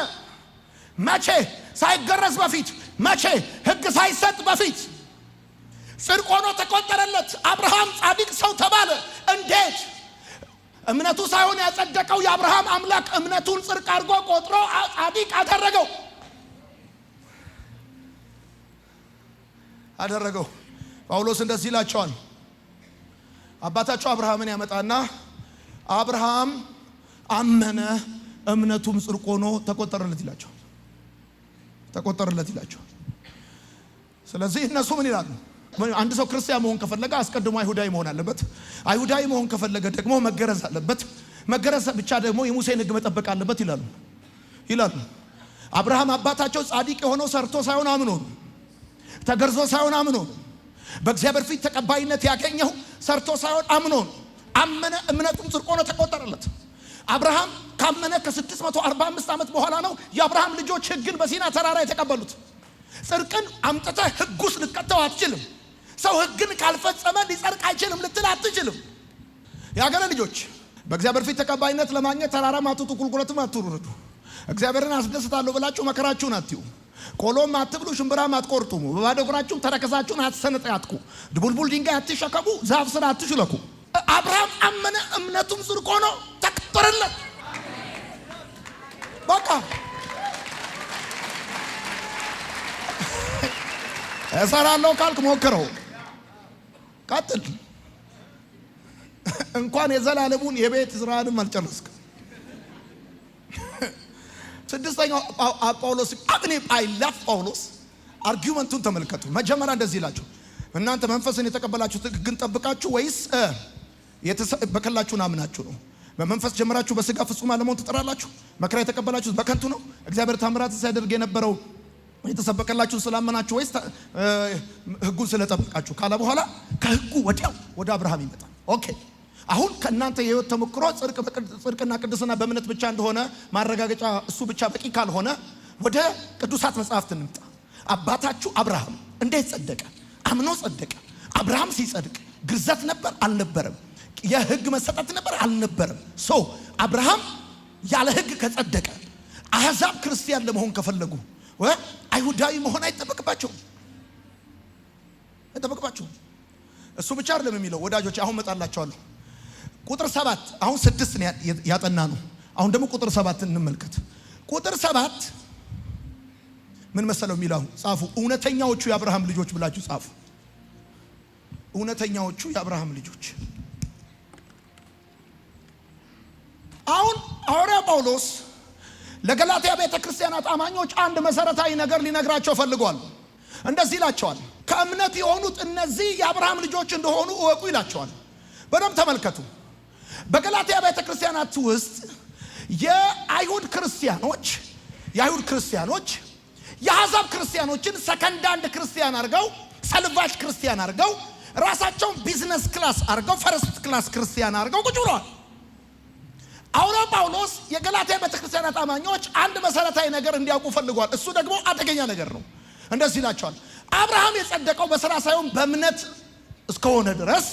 መቼ? ሳይገረዝ በፊት። መቼ? ሕግ ሳይሰጥ በፊት። ጽድቅ ሆኖ ተቆጠረለት። አብርሃም ጻድቅ ሰው ተባለ። እንዴት? እምነቱ ሳይሆን ያጸደቀው የአብርሃም አምላክ እምነቱን ጽድቅ አድርጎ ቆጥሮ ጻድቅ አደረገው። ጳውሎስ እንደዚህ ይላቸዋል። አባታቸው አብርሃምን ያመጣና አብርሃም አመነ እምነቱም ጽድቅ ሆኖ ተቆጠረለት ይላቸዋል። ስለዚህ እነሱ ምን ይላሉ? አንድ ሰው ክርስቲያን መሆን ከፈለገ አስቀድሞ አይሁዳዊ መሆን አለበት። አይሁዳዊ መሆን ከፈለገ ደግሞ መገረዝ አለበት። መገረዝ ብቻ ደግሞ የሙሴን ሕግ መጠበቅ አለበት ይላሉ። አብርሃም አባታቸው ጻድቅ የሆነው ሰርቶ ሳይሆን አምኖ ነው። ተገርዞ ሳይሆን አምኖ ነው። በእግዚአብሔር ፊት ተቀባይነት ያገኘው ሰርቶ ሳይሆን አምኖ ነው። አመነ፣ እምነቱም ጽድቅ ሆኖ ተቆጠረለት። አብርሃም ካመነ ከ645 ዓመት በኋላ ነው የአብርሃም ልጆች ሕግን በሲና ተራራ የተቀበሉት። ጽድቅን አምጥተህ ሕግ ውስጥ ልትከተው አትችልም። ሰው ሕግን ካልፈጸመ ሊጸድቅ አይችልም ልትል አትችልም። የአገሬ ልጆች በእግዚአብሔር ፊት ተቀባይነት ለማግኘት ተራራም አትውጡ፣ ቁልቁለትም አትውረዱ። እግዚአብሔርን አስደስታለሁ ብላችሁ መከራችሁን አትዩ። ቆሎም አትብሉ፣ ሽምብራም አትቆርጡሙ። በባዶ እግራችሁም ተረከዛችሁን አትሰነጣጥቁ። ድቡልቡል ድንጋይ አትሸከሙ፣ ዛፍ ስር አትሽለኩ። አብርሃም አመነ፣ እምነቱም ጽድቅ ሆኖ ተቆጠረለት። በቃ እሰራለሁ ካልክ ሞክረው፣ ቀጥል። እንኳን የዘላለሙን የቤት ስራንም አልጨረስክ። ስድስተኛው ጳውሎስ አይ ላቭ ጳውሎስ አርጊውመንቱን ተመልከቱ። መጀመሪያ እንደዚህ ይላችሁ፣ እናንተ መንፈስን የተቀበላችሁት ግን ጠብቃችሁ ወይስ የተሰበከላችሁን አምናችሁ ነው? በመንፈስ ጀምራችሁ በስጋ ፍጹም አለመሆን ትጥራላችሁ። መከራ የተቀበላችሁት በከንቱ ነው? እግዚአብሔር ታምራትን ሲያደርግ የነበረው የተሰበከላችሁን ስላመናችሁ ወይስ ሕጉን ስለጠበቃችሁ ካለ በኋላ ከሕጉ ወዲያው ወደ አብርሃም ይመጣል። ኦኬ አሁን ከእናንተ የህይወት ተሞክሮ ጽድቅና ቅድስና በእምነት ብቻ እንደሆነ ማረጋገጫ እሱ ብቻ በቂ ካልሆነ ወደ ቅዱሳት መጽሐፍት እንምጣ። አባታችሁ አብርሃም እንዴት ጸደቀ? አምኖ ጸደቀ። አብርሃም ሲጸድቅ ግርዘት ነበር አልነበረም? የህግ መሰጠት ነበር አልነበረም? አብርሃም ያለ ህግ ከጸደቀ አሕዛብ ክርስቲያን ለመሆን ከፈለጉ አይሁዳዊ መሆን አይጠበቅባቸውም። እሱ ብቻ አይደለም የሚለው ወዳጆች፣ አሁን መጣላቸዋለሁ። ቁጥር 7 አሁን 6 ያጠና ነው። አሁን ደግሞ ቁጥር 7 እንመልከት። ቁጥር 7 ምን መሰለው የሚለው? ጻፉ። እውነተኛዎቹ የአብርሃም ልጆች ብላችሁ ጻፉ። እውነተኛዎቹ የአብርሃም ልጆች። አሁን ሐዋርያ ጳውሎስ ለገላትያ ቤተክርስቲያናት አማኞች አንድ መሰረታዊ ነገር ሊነግራቸው ፈልጓል። እንደዚህ ይላቸዋል፣ ከእምነት የሆኑት እነዚህ የአብርሃም ልጆች እንደሆኑ እወቁ ይላቸዋል። በደንብ ተመልከቱ። በገላትያ ቤተክርስቲያናት ውስጥ የአይሁድ ክርስቲያኖች የአሕዛብ ክርስቲያኖችን ሰከንድ ሃንድ ክርስቲያን አድርገው፣ ሰልቫጅ ክርስቲያን አድርገው፣ ራሳቸውን ቢዝነስ ክላስ አድርገው፣ ፈርስት ክላስ ክርስቲያን አድርገው ቁጭ ብለዋል። ሐዋርያ ጳውሎስ የገላትያ ቤተክርስቲያናት አማኞች አንድ መሰረታዊ ነገር እንዲያውቁ ፈልጓል። እሱ ደግሞ አደገኛ ነገር ነው። እንደዚህ ይላቸዋል፣ አብርሃም የጸደቀው በሥራ ሳይሆን በእምነት እስከሆነ ድረስ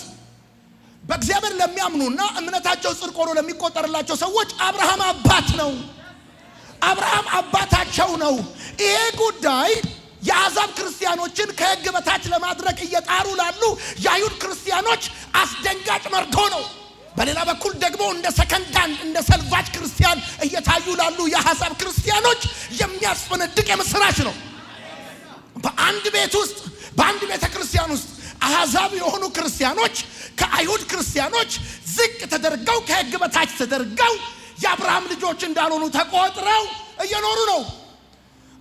በእግዚአብሔር ለሚያምኑና እምነታቸው ጽድቅ ሆኖ ለሚቆጠርላቸው ሰዎች አብርሃም አባት ነው። አብርሃም አባታቸው ነው። ይሄ ጉዳይ የአሕዛብ ክርስቲያኖችን ከሕግ በታች ለማድረግ እየጣሩ ላሉ የአይሁድ ክርስቲያኖች አስደንጋጭ መርዶ ነው። በሌላ በኩል ደግሞ እንደ ሰከንዳን እንደ ሰልቫጅ ክርስቲያን እየታዩ ላሉ የአሕዛብ ክርስቲያኖች የሚያስፈነድቅ የምስራች ነው። በአንድ ቤት ውስጥ በአንድ ቤተ ክርስቲያን ውስጥ አሕዛብ የሆኑ ክርስቲያኖች ከአይሁድ ክርስቲያኖች ዝቅ ተደርገው ከሕግ በታች ተደርገው የአብርሃም ልጆች እንዳልሆኑ ተቆጥረው እየኖሩ ነው።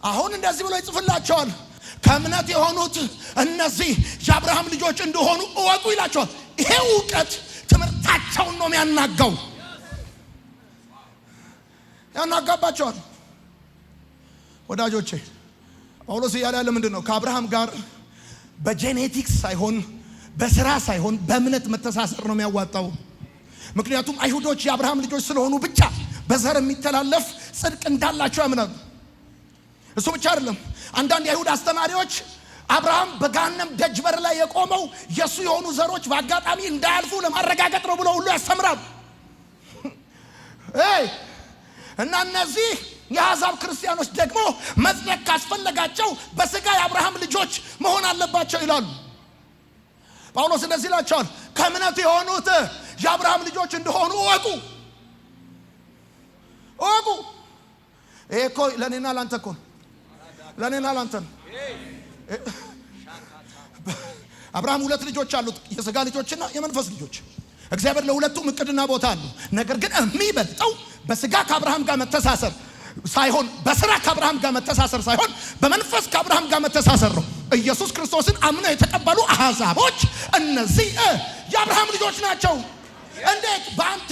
አሁን እንደዚህ ብሎ ይጽፍላቸዋል፣ ከእምነት የሆኑት እነዚህ የአብርሃም ልጆች እንደሆኑ እወቁ ይላቸዋል። ይሄ እውቀት ትምህርታቸውን ነው ያናጋባቸዋል። ወዳጆቼ ጳውሎስ እያለ ያለ ምንድን ነው? ከአብርሃም ጋር በጄኔቲክስ ሳይሆን በስራ ሳይሆን በእምነት መተሳሰር ነው የሚያዋጣው። ምክንያቱም አይሁዶች የአብርሃም ልጆች ስለሆኑ ብቻ በዘር የሚተላለፍ ጽድቅ እንዳላቸው ያምናሉ። እሱ ብቻ አይደለም፣ አንዳንድ የአይሁድ አስተማሪዎች አብርሃም በገሃነም ደጅ በር ላይ የቆመው የሱ የሆኑ ዘሮች በአጋጣሚ እንዳያልፉ ለማረጋገጥ ነው ብለው ሁሉ ያስተምራሉ። እና እነዚህ የአሕዛብ ክርስቲያኖች ደግሞ መጽደቅ ካስፈለጋቸው በስጋ የአብርሃም ልጆች መሆን አለባቸው ይላሉ። ጳውሎስ እንደዚህ ይላቸዋል፣ ከእምነት የሆኑት የአብርሃም ልጆች እንደሆኑ እወቁ። ይሄ እኮ ለእኔና ላንተ እኮ ለእኔና ላንተ ነው። አብርሃም ሁለት ልጆች አሉት፣ የሥጋ ልጆችና የመንፈስ ልጆች። እግዚአብሔር ለሁለቱም እቅድና ቦታ አለው። ነገር ግን የሚበልጠው በሥጋ ከአብርሃም ጋር መተሳሰር ሳይሆን በሥራ ከአብርሃም ጋር መተሳሰር ሳይሆን በመንፈስ ከአብርሃም ጋር መተሳሰር ነው። ኢየሱስ ክርስቶስን አምነው የተቀበሉ አሕዛቦች እነዚህ የአብርሃም ልጆች ናቸው። እንዴት? በአንተ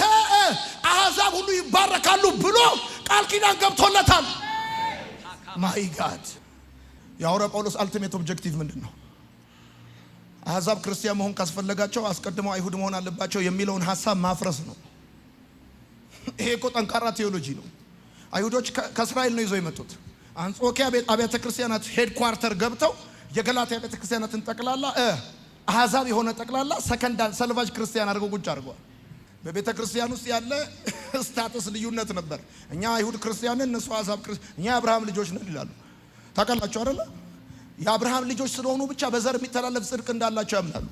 አሕዛብ ሁሉ ይባረካሉ ብሎ ቃል ኪዳን ገብቶለታል። ማይ ጋድ! የሐዋርያ ጳውሎስ አልቲሜት ኦብጀክቲቭ ምንድን ነው? አሕዛብ ክርስቲያን መሆን ካስፈለጋቸው አስቀድመው አይሁድ መሆን አለባቸው የሚለውን ሐሳብ ማፍረስ ነው። ይሄ እኮ ጠንካራ ቴዎሎጂ ነው። አይሁዶች ከእስራኤል ነው ይዘው የመጡት። አንጾኪያ አብያተ ክርስቲያናት ሄድኳርተር ገብተው የገላትያ ቤተ ክርስቲያናትን ጠቅላላ አሕዛብ የሆነ ጠቅላላ ሰከንዳን ሰልቫጅ ክርስቲያን አድርገው ቁጭ አድርገዋል። በቤተ ክርስቲያን ውስጥ ያለ ስታተስ ልዩነት ነበር። እኛ አይሁድ ክርስቲያንን፣ እነሱ አሕዛብ ክርስቲያን፣ እኛ የአብርሃም ልጆች ነን ይላሉ። ታውቃላችሁ አይደለ? የአብርሃም ልጆች ስለሆኑ ብቻ በዘር የሚተላለፍ ጽድቅ እንዳላቸው ያምናሉ።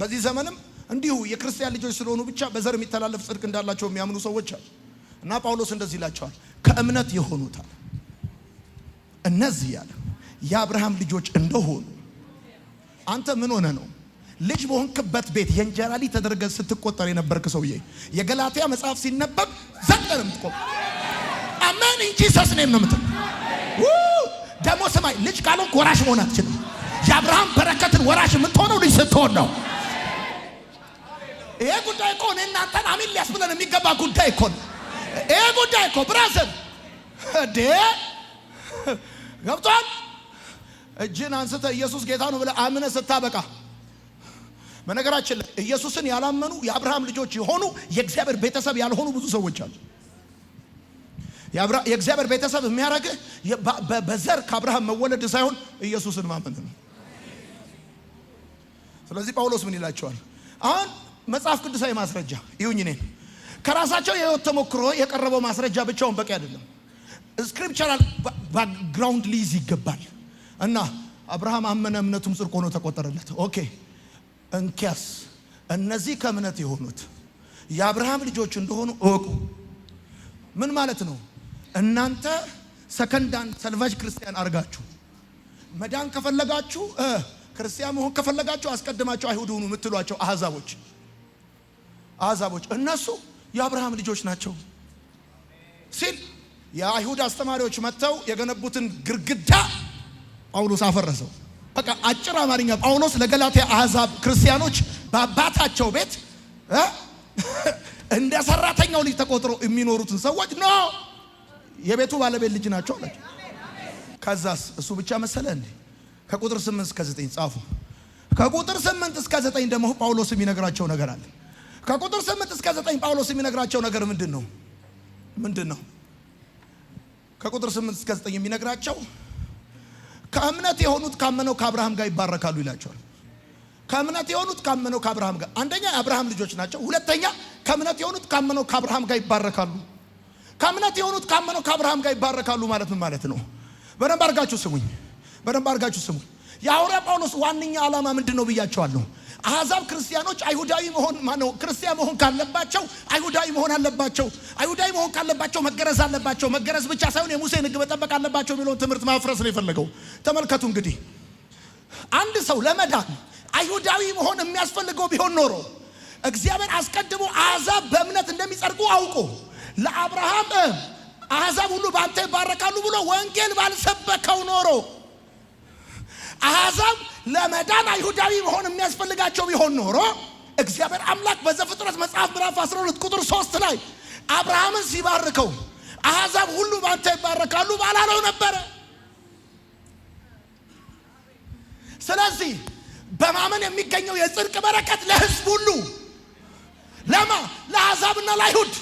በዚህ ዘመንም እንዲሁ የክርስቲያን ልጆች ስለሆኑ ብቻ በዘር የሚተላለፍ ጽድቅ እንዳላቸው የሚያምኑ ሰዎች አሉ። እና ጳውሎስ እንደዚህ ይላቸዋል፣ ከእምነት የሆኑታል እነዚህ ያለ የአብርሃም ልጆች እንደሆኑ። አንተ ምን ሆነ ነው ልጅ በሆንክበት ቤት የእንጀራ ልጅ ተደርገህ ስትቆጠር የነበርክ ሰውዬ የገላትያ መጽሐፍ ሲነበብ ዘጠንም ትቆም። አሜን። ግን እንጂ ሰስ ነው የምትል ደግሞ ሰማይ ልጅ ካልሆንክ ወራሽ መሆን አትችልም። የአብርሃም በረከትን ወራሽ የምትሆነው ልጅ ስትሆን ነው። ይሄ ጉዳይ እኮ እኔ እናንተን አሚን ሊያስብለን የሚገባ ጉዳይ እኮ ነው። ይሄ ጉዳይ እኮ ብራዘር እንዴ ገብቷል። እጅን አንስተ ኢየሱስ ጌታ ነው ብለህ አምነህ ስታበቃ፣ በነገራችን ላይ ኢየሱስን ያላመኑ የአብርሃም ልጆች የሆኑ የእግዚአብሔር ቤተሰብ ያልሆኑ ብዙ ሰዎች አሉ። የእግዚአብሔር ቤተሰብ የሚያደርግህ በዘር ከአብርሃም መወለድ ሳይሆን ኢየሱስን ማመን ነው። ስለዚህ ጳውሎስ ምን ይላቸዋል? አሁን መጽሐፍ ቅዱሳዊ ማስረጃ ይሁኝ እኔን ከራሳቸው የህይወት ተሞክሮ የቀረበው ማስረጃ ብቻውን በቂ አይደለም። ስክሪፕቸራል ባክግራውንድ ሊይዝ ይገባል። እና አብርሃም አመነ እምነቱም ጽድቅ ሆኖ ተቆጠረለት። ኦኬ እንኪያስ እነዚህ ከእምነት የሆኑት የአብርሃም ልጆች እንደሆኑ እወቁ። ምን ማለት ነው? እናንተ ሰከንዳን ሰልቫጅ ክርስቲያን አርጋችሁ መዳን ከፈለጋችሁ ክርስቲያን መሆን ከፈለጋችሁ አስቀድማችሁ አይሁድ ሁኑ የምትሏቸው አሕዛቦች እነሱ የአብርሃም ልጆች ናቸው ሲል የአይሁድ አስተማሪዎች መጥተው የገነቡትን ግርግዳ ጳውሎስ አፈረሰው። በቃ አጭር አማርኛ ጳውሎስ ለገላትያ አሕዛብ ክርስቲያኖች በአባታቸው ቤት እንደ ሰራተኛው ልጅ ተቆጥሮ የሚኖሩትን ሰዎች ነው የቤቱ ባለቤት ልጅ ናቸው አላቸው። ከዛስ እሱ ብቻ መሰለ እንዴ? ከቁጥር 8 እስከ 9 ጻፉ። ከቁጥር 8 እስከ 9 ደግሞ ጳውሎስ የሚነግራቸው ነገር አለ። ከቁጥር 8 እስከ 9 ጳውሎስ የሚነግራቸው ነገር ምንድነው? ከቁጥር 8 እስከ 9 የሚነግራቸው ከእምነት የሆኑት ካመነው ከአብርሃም ጋር ይባረካሉ ይላቸዋል። ከእምነት የሆኑት ካመነው ከአብርሃም ጋር፣ አንደኛ የአብርሃም ልጆች ናቸው። ሁለተኛ ከእምነት የሆኑት ካመነው ከአብርሃም ጋር ይባረካሉ። ከእምነት የሆኑት ካመነው ከአብርሃም ጋር ይባረካሉ ማለት ምን ማለት ነው? በደንብ አድርጋችሁ ስሙኝ። የሐዋርያ ጳውሎስ ዋነኛ ዓላማ ምንድነው ብያቸዋለሁ። አሕዛብ ክርስቲያኖች አይሁዳዊ መሆን ክርስቲያን መሆን ካለባቸው አይሁዳዊ መሆን አለባቸው። አይሁዳዊ መሆን ካለባቸው መገረዝ አለባቸው። መገረዝ ብቻ ሳይሆን የሙሴን ሕግ መጠበቅ አለባቸው የሚለውን ትምህርት ማፍረስ ነው የፈለገው። ተመልከቱ እንግዲህ አንድ ሰው ለመዳን አይሁዳዊ መሆን የሚያስፈልገው ቢሆን ኖሮ እግዚአብሔር አስቀድሞ አሕዛብ በእምነት እንደሚጸድቁ አውቆ ለአብርሃም አሕዛብ ሁሉ በአንተ ይባረካሉ ብሎ ወንጌል ባልሰበከው ኖሮ አሕዛብ ለመዳን አይሁዳዊ መሆን የሚያስፈልጋቸው ቢሆን ኖሮ እግዚአብሔር አምላክ በዘፍጥረት መጽሐፍ ምዕራፍ 12 ቁጥር 3 ላይ አብርሃምን ሲባርከው አሕዛብ ሁሉ በአንተ ይባረካሉ ባላለው ነበረ። ስለዚህ በማመን የሚገኘው የጽድቅ በረከት ለሕዝብ ሁሉ ለአሕዛብና ለአይሁድ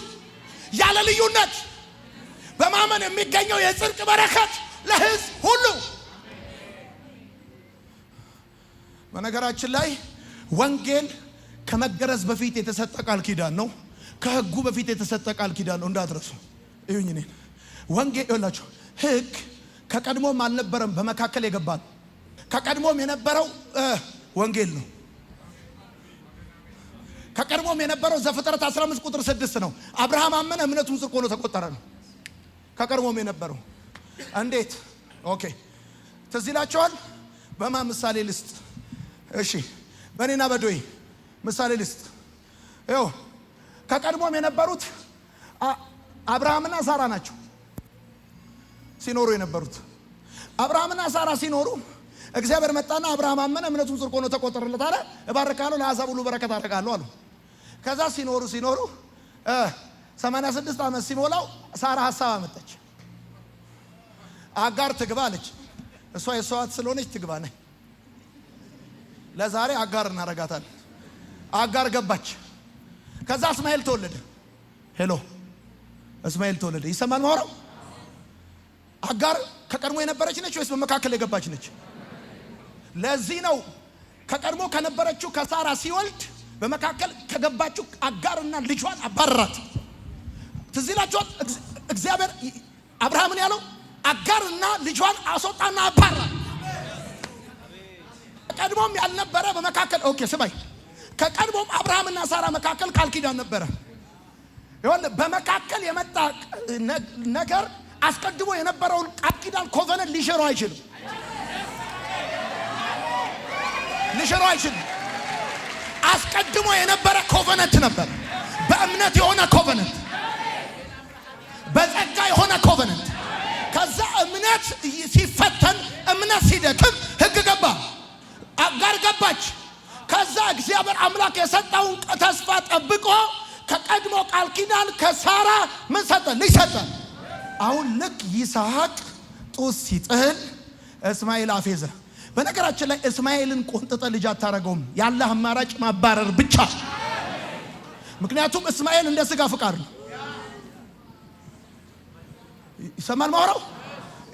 ያለ ልዩነት በማመን የሚገኘው የጽድቅ በረከት ለሕዝብ ሁሉ። በነገራችን ላይ ወንጌል ከመገረዝ በፊት የተሰጠ ቃል ኪዳን ነው። ከሕጉ በፊት የተሰጠ ቃል ኪዳን ነው። እንዳትረሱ። እዩኝ እኔን ወንጌል ይላችሁ ሕግ ከቀድሞም አልነበረም፣ በመካከል የገባ ነው። ከቀድሞም የነበረው ወንጌል ነው። ከቀድሞም የነበረው ዘፍጥረት 15 ቁጥር 6 ነው። አብርሃም አመነ እምነቱም ጽድቅ ሆኖ ተቆጠረ ነው። ከቀድሞም የነበረው እንዴት? ኦኬ ትዝ ይላችኋል። በማ ምሳሌ ልስጥ? እሺ በእኔና በዶይ ምሳሌ ልስጥ። ይኸው ከቀድሞም የነበሩት አብርሃምና ሳራ ናቸው ሲኖሩ የነበሩት። አብርሃምና ሳራ ሲኖሩ እግዚአብሔር መጣና አብርሃም አመነ እምነቱም ጽድቅ ሆኖ ተቆጠረለት አለ። እባርካለሁ ለአሕዛብ ሁሉ በረከት አደርጋለሁ አሉ። ከዛ ሲኖሩ 86 ዓመት ሲሞላው ሳራ ሐሳብ አመጣች። አጋር ትግባ አለች። እሷ የሷት ስለሆነች ትግባ ነኝ ለዛሬ አጋር እናረጋታለን። አጋር ገባች። ከዛ እስማኤል ተወለደ። ሄሎ እስማኤል ተወለደ። ይሰማል ማውራው? አጋር ከቀድሞ የነበረች ነች ወይስ በመካከል የገባች ነች? ለዚህ ነው ከቀድሞ ከነበረችው ከሳራ ሲወልድ በመካከል ከገባችው አጋርና ልጇን አባረራት። ትዝ ይላችኋል እግዚአብሔር አብርሃምን ያለው አጋርና ልጇን አስወጣና አባረራት። ከቀድሞም ያልነበረ በመካከል ኦኬ ስማይ፣ ከቀድሞም አብርሃምና ሳራ መካከል ቃል ኪዳን ነበረ። ይኸውልህ በመካከል የመጣ ነገር አስቀድሞ የነበረውን ቃል ኪዳን ኮቨነንት ሊሽረው አይችልም። አስቀድሞ የነበረ ኮቨነንት ነበር። በእምነት የሆነ ኮቨነንት፣ በጸጋ የሆነ ኮቨነንት፣ ከዛ እምነት ሲፈተን እምነት ሲደክም ሕግ ገባ፣ አጋር ገባች። ከዛ እግዚአብሔር አምላክ የሰጠውን ተስፋ ጠብቆ ከቀድሞ ቃል ኪዳን ከሳራ ምን ሰጠ? ልጅ ሰጠ። አሁን ልክ ይስሐቅ ጡት ሲጥል እስማኤል አፌዘ። በነገራችን ላይ እስማኤልን ቆንጥጠ ልጅ አታረገውም። ያለ አማራጭ ማባረር ብቻ። ምክንያቱም እስማኤል እንደ ስጋ ፍቃድ ነው። ይሰማል ማውራው።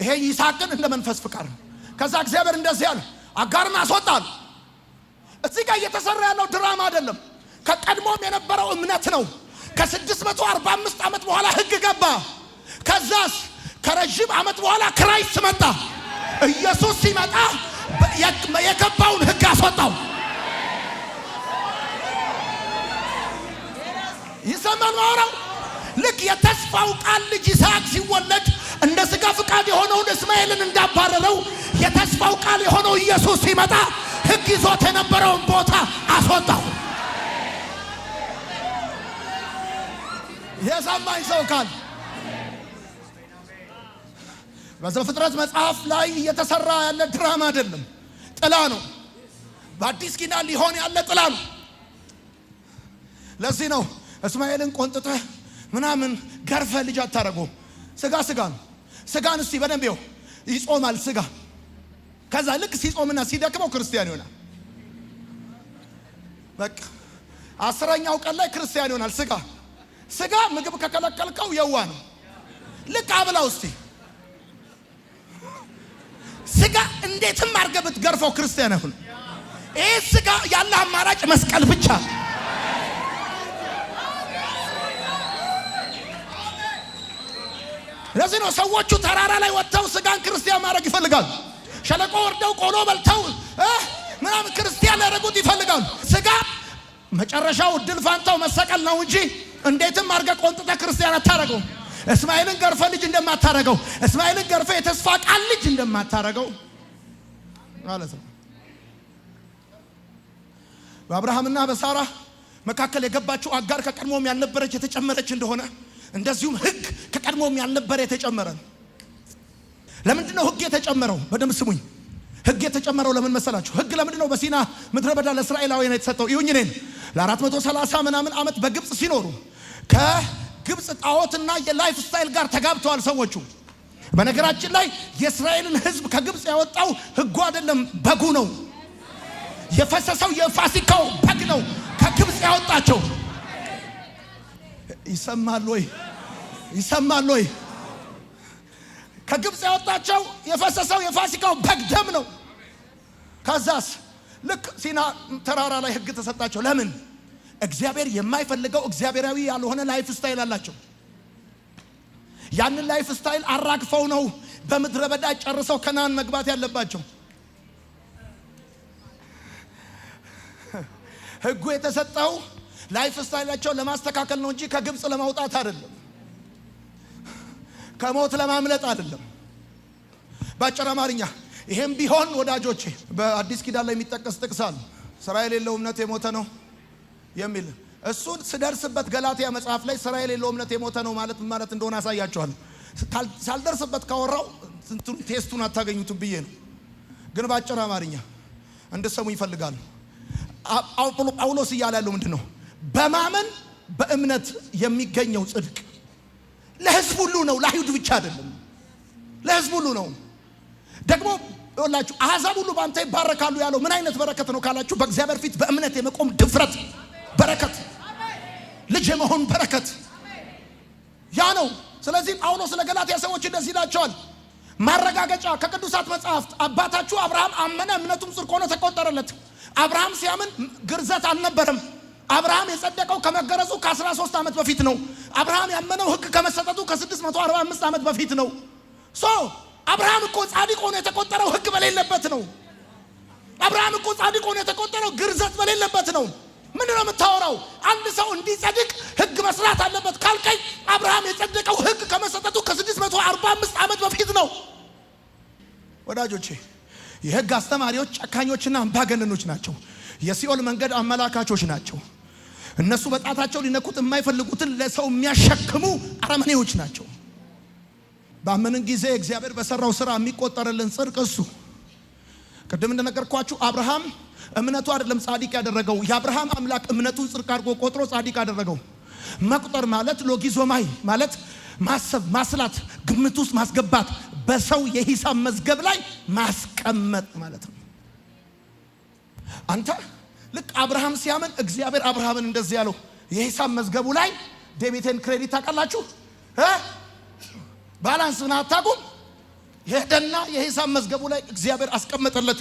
ይሄ ይስሐቅን እንደ መንፈስ ፍቃድ ነው። ከዛ እግዚአብሔር እንደዚህ ያለ አጋርን አስወጣል። እዚህ ጋር እየተሰራ ያለው ድራማ አይደለም። ከቀድሞም የነበረው እምነት ነው። ከ645 ዓመት በኋላ ሕግ ገባ። ከዛስ ከረጅም ዓመት በኋላ ክራይስት መጣ። ኢየሱስ ሲመጣ የገባውን ሕግ አስወጣው። ይሰማል ማውራው። ልክ የተስፋው ቃል ልጅ ይስሐቅ ሲወለድ እንደ ስጋ ፍቃድ የሆነውን እስማኤልን እንዳባረረው የተስፋው ቃል የሆነው ኢየሱስ ሲመጣ ሕግ ይዞት የነበረውን ቦታ አስወጣው። የሰማኝ ሰው ካል በዘፍጥረት መጽሐፍ ላይ እየተሰራ ያለ ድራማ አይደለም፣ ጥላ ነው። በአዲስ ኪዳን ሊሆን ያለ ጥላ ነው። ለዚህ ነው እስማኤልን ቆንጥጠህ ምናምን ገርፈ ልጅ አታረገው። ስጋ ስጋ ነው። ስጋን እስቲ በደንብ ይው ይጾማል ስጋ። ከዛ ልክ ሲጾምና ሲደክመው ክርስቲያን ይሆናል። በቃ 10ኛው ቀን ላይ ክርስቲያን ይሆናል። ስጋ ምግብ ከከለከልከው የዋ ነው። ልክ አብላው እስቲ ስጋ እንዴትም አርገበት ገርፈው ክርስቲያን ይሁን። ይሄ ስጋ ያለ አማራጭ መስቀል ብቻ። ለዚህ ነው ሰዎቹ ተራራ ላይ ወጥተው ስጋን ክርስቲያን ማድረግ ይፈልጋሉ። ሸለቆ ወርደው ቆሎ በልተው ምናምን ክርስቲያን ያደረጉት ይፈልጋሉ። ስጋ መጨረሻው ድል ፋንታው መሰቀል ነው እንጂ እንዴትም አርገ ቆንጥተ ክርስቲያን አታረገው። እስማኤልን ገርፈ ልጅ እንደማታረገው፣ እስማኤልን ገርፈ የተስፋ ቃል ልጅ እንደማታረገው ማለት ነው። በአብርሃምና በሳራ መካከል የገባችው አጋር ከቀድሞም ያልነበረች የተጨመረች እንደሆነ እንደዚሁም ሕግ ከቀድሞም ያልነበረ የተጨመረ ነው። ለምንድን ነው ሕግ የተጨመረው? በደንብ ስሙኝ። ሕግ የተጨመረው ለምን መሰላችሁ? ሕግ ለምንድን ነው በሲና ምድረ በዳ ለእስራኤላውያን የተሰጠው? ይሁን እኔን ለ430 ምናምን ዓመት በግብፅ ሲኖሩ ከግብፅ ጣዖትና የላይፍ ስታይል ጋር ተጋብተዋል ሰዎቹ። በነገራችን ላይ የእስራኤልን ሕዝብ ከግብፅ ያወጣው ሕጉ አይደለም፣ በጉ ነው። የፈሰሰው የፋሲካው በግ ነው ከግብፅ ያወጣቸው። ይሰማል ወይ? ይሰማል ወይ? ከግብፅ ያወጣቸው የፈሰሰው የፋሲካው በግ ደም ነው። ከዛስ ልክ ሲና ተራራ ላይ ሕግ ተሰጣቸው። ለምን? እግዚአብሔር የማይፈልገው እግዚአብሔራዊ ያልሆነ ላይፍ ስታይል አላቸው። ያንን ላይፍ ስታይል አራግፈው ነው በምድረ በዳ ጨርሰው ከነዓን መግባት ያለባቸው። ሕጉ የተሰጠው ላይፍ ስታይላቸውን ለማስተካከል ነው እንጂ ከግብፅ ለማውጣት አይደለም፣ ከሞት ለማምለጥ አይደለም። ባጭር አማርኛ ይሄም ቢሆን ወዳጆቼ በአዲስ ኪዳን ላይ የሚጠቀስ ጥቅስ አለ። ስራ የሌለው እምነት የሞተ ነው የሚል እሱን ስደርስበት ገላትያ መጽሐፍ ላይ ስራ የሌለው እምነት የሞተ ነው ማለት እንደሆነ አሳያቸዋለሁ። ሳልደርስበት ካወራው ቴስቱን አታገኙትም ብዬ ነው። ግን ባጭር አማርኛ እንድሰሙ ይፈልጋሉ። ጳውሎስ እያለ ያለው ምንድን ነው? በማመን በእምነት የሚገኘው ጽድቅ ለሕዝብ ሁሉ ነው፣ ለአይሁድ ብቻ አይደለም፣ ለሕዝብ ሁሉ ነው። ደግሞ ይኸውላችሁ አሕዛብ ሁሉ በአንተ ይባረካሉ ያለው ምን አይነት በረከት ነው ካላችሁ፣ በእግዚአብሔር ፊት በእምነት የመቆም ድፍረት በረከት፣ ልጅ የመሆን በረከት ያ ነው። ስለዚህ ጳውሎስ ለገላትያ ሰዎች እንደዚህ ይላቸዋል። ማረጋገጫ ከቅዱሳት መጽሐፍት አባታችሁ አብርሃም አመነ፣ እምነቱም ጽድቅ ሆኖ ተቆጠረለት። አብርሃም ሲያምን ግርዘት አልነበረም። አብርሃም የጸደቀው ከመገረዙ ከ13 ዓመት በፊት ነው። አብርሃም ያመነው ሕግ ከመሰጠቱ ከ645 ዓመት በፊት ነው። አብርሃም እኮ ጻድቅ ሆኖ የተቆጠረው ሕግ በሌለበት ነው። አብርሃም እኮ ጻድቅ ሆኖ የተቆጠረው ግርዘት በሌለበት ነው። ምንድን ነው የምታወራው? አንድ ሰው እንዲጸድቅ ሕግ መስራት አለበት ካልከኝ፣ አብርሃም የጸደቀው ሕግ ከመሰጠቱ ከ645 ዓመት በፊት ነው። ወዳጆቼ የሕግ አስተማሪዎች ጨካኞችና አምባገነኖች ናቸው። የሲኦል መንገድ አመላካቾች ናቸው። እነሱ በጣታቸው ሊነኩት የማይፈልጉትን ለሰው የሚያሸክሙ አረመኔዎች ናቸው። ባመንን ጊዜ እግዚአብሔር በሰራው ስራ የሚቆጠርልን ጽድቅ እሱ ቅድም እንደነገርኳችሁ አብርሃም እምነቱ አይደለም ጻድቅ ያደረገው የአብርሃም አምላክ እምነቱን ጽድቅ አድርጎ ቆጥሮ ጻድቅ ያደረገው። መቁጠር ማለት ሎጊዞማይ ማለት ማሰብ፣ ማስላት፣ ግምት ውስጥ ማስገባት፣ በሰው የሂሳብ መዝገብ ላይ ማስቀመጥ ማለት ነው። አንተ ልክ አብርሃም ሲያምን እግዚአብሔር አብርሃምን እንደዚህ ያለው የሂሳብ መዝገቡ ላይ ዴቢትን ክሬዲት ታውቃላችሁ ባላንስ ምን አታውቁም። ሄደና የሂሳብ መዝገቡ ላይ እግዚአብሔር አስቀመጠለት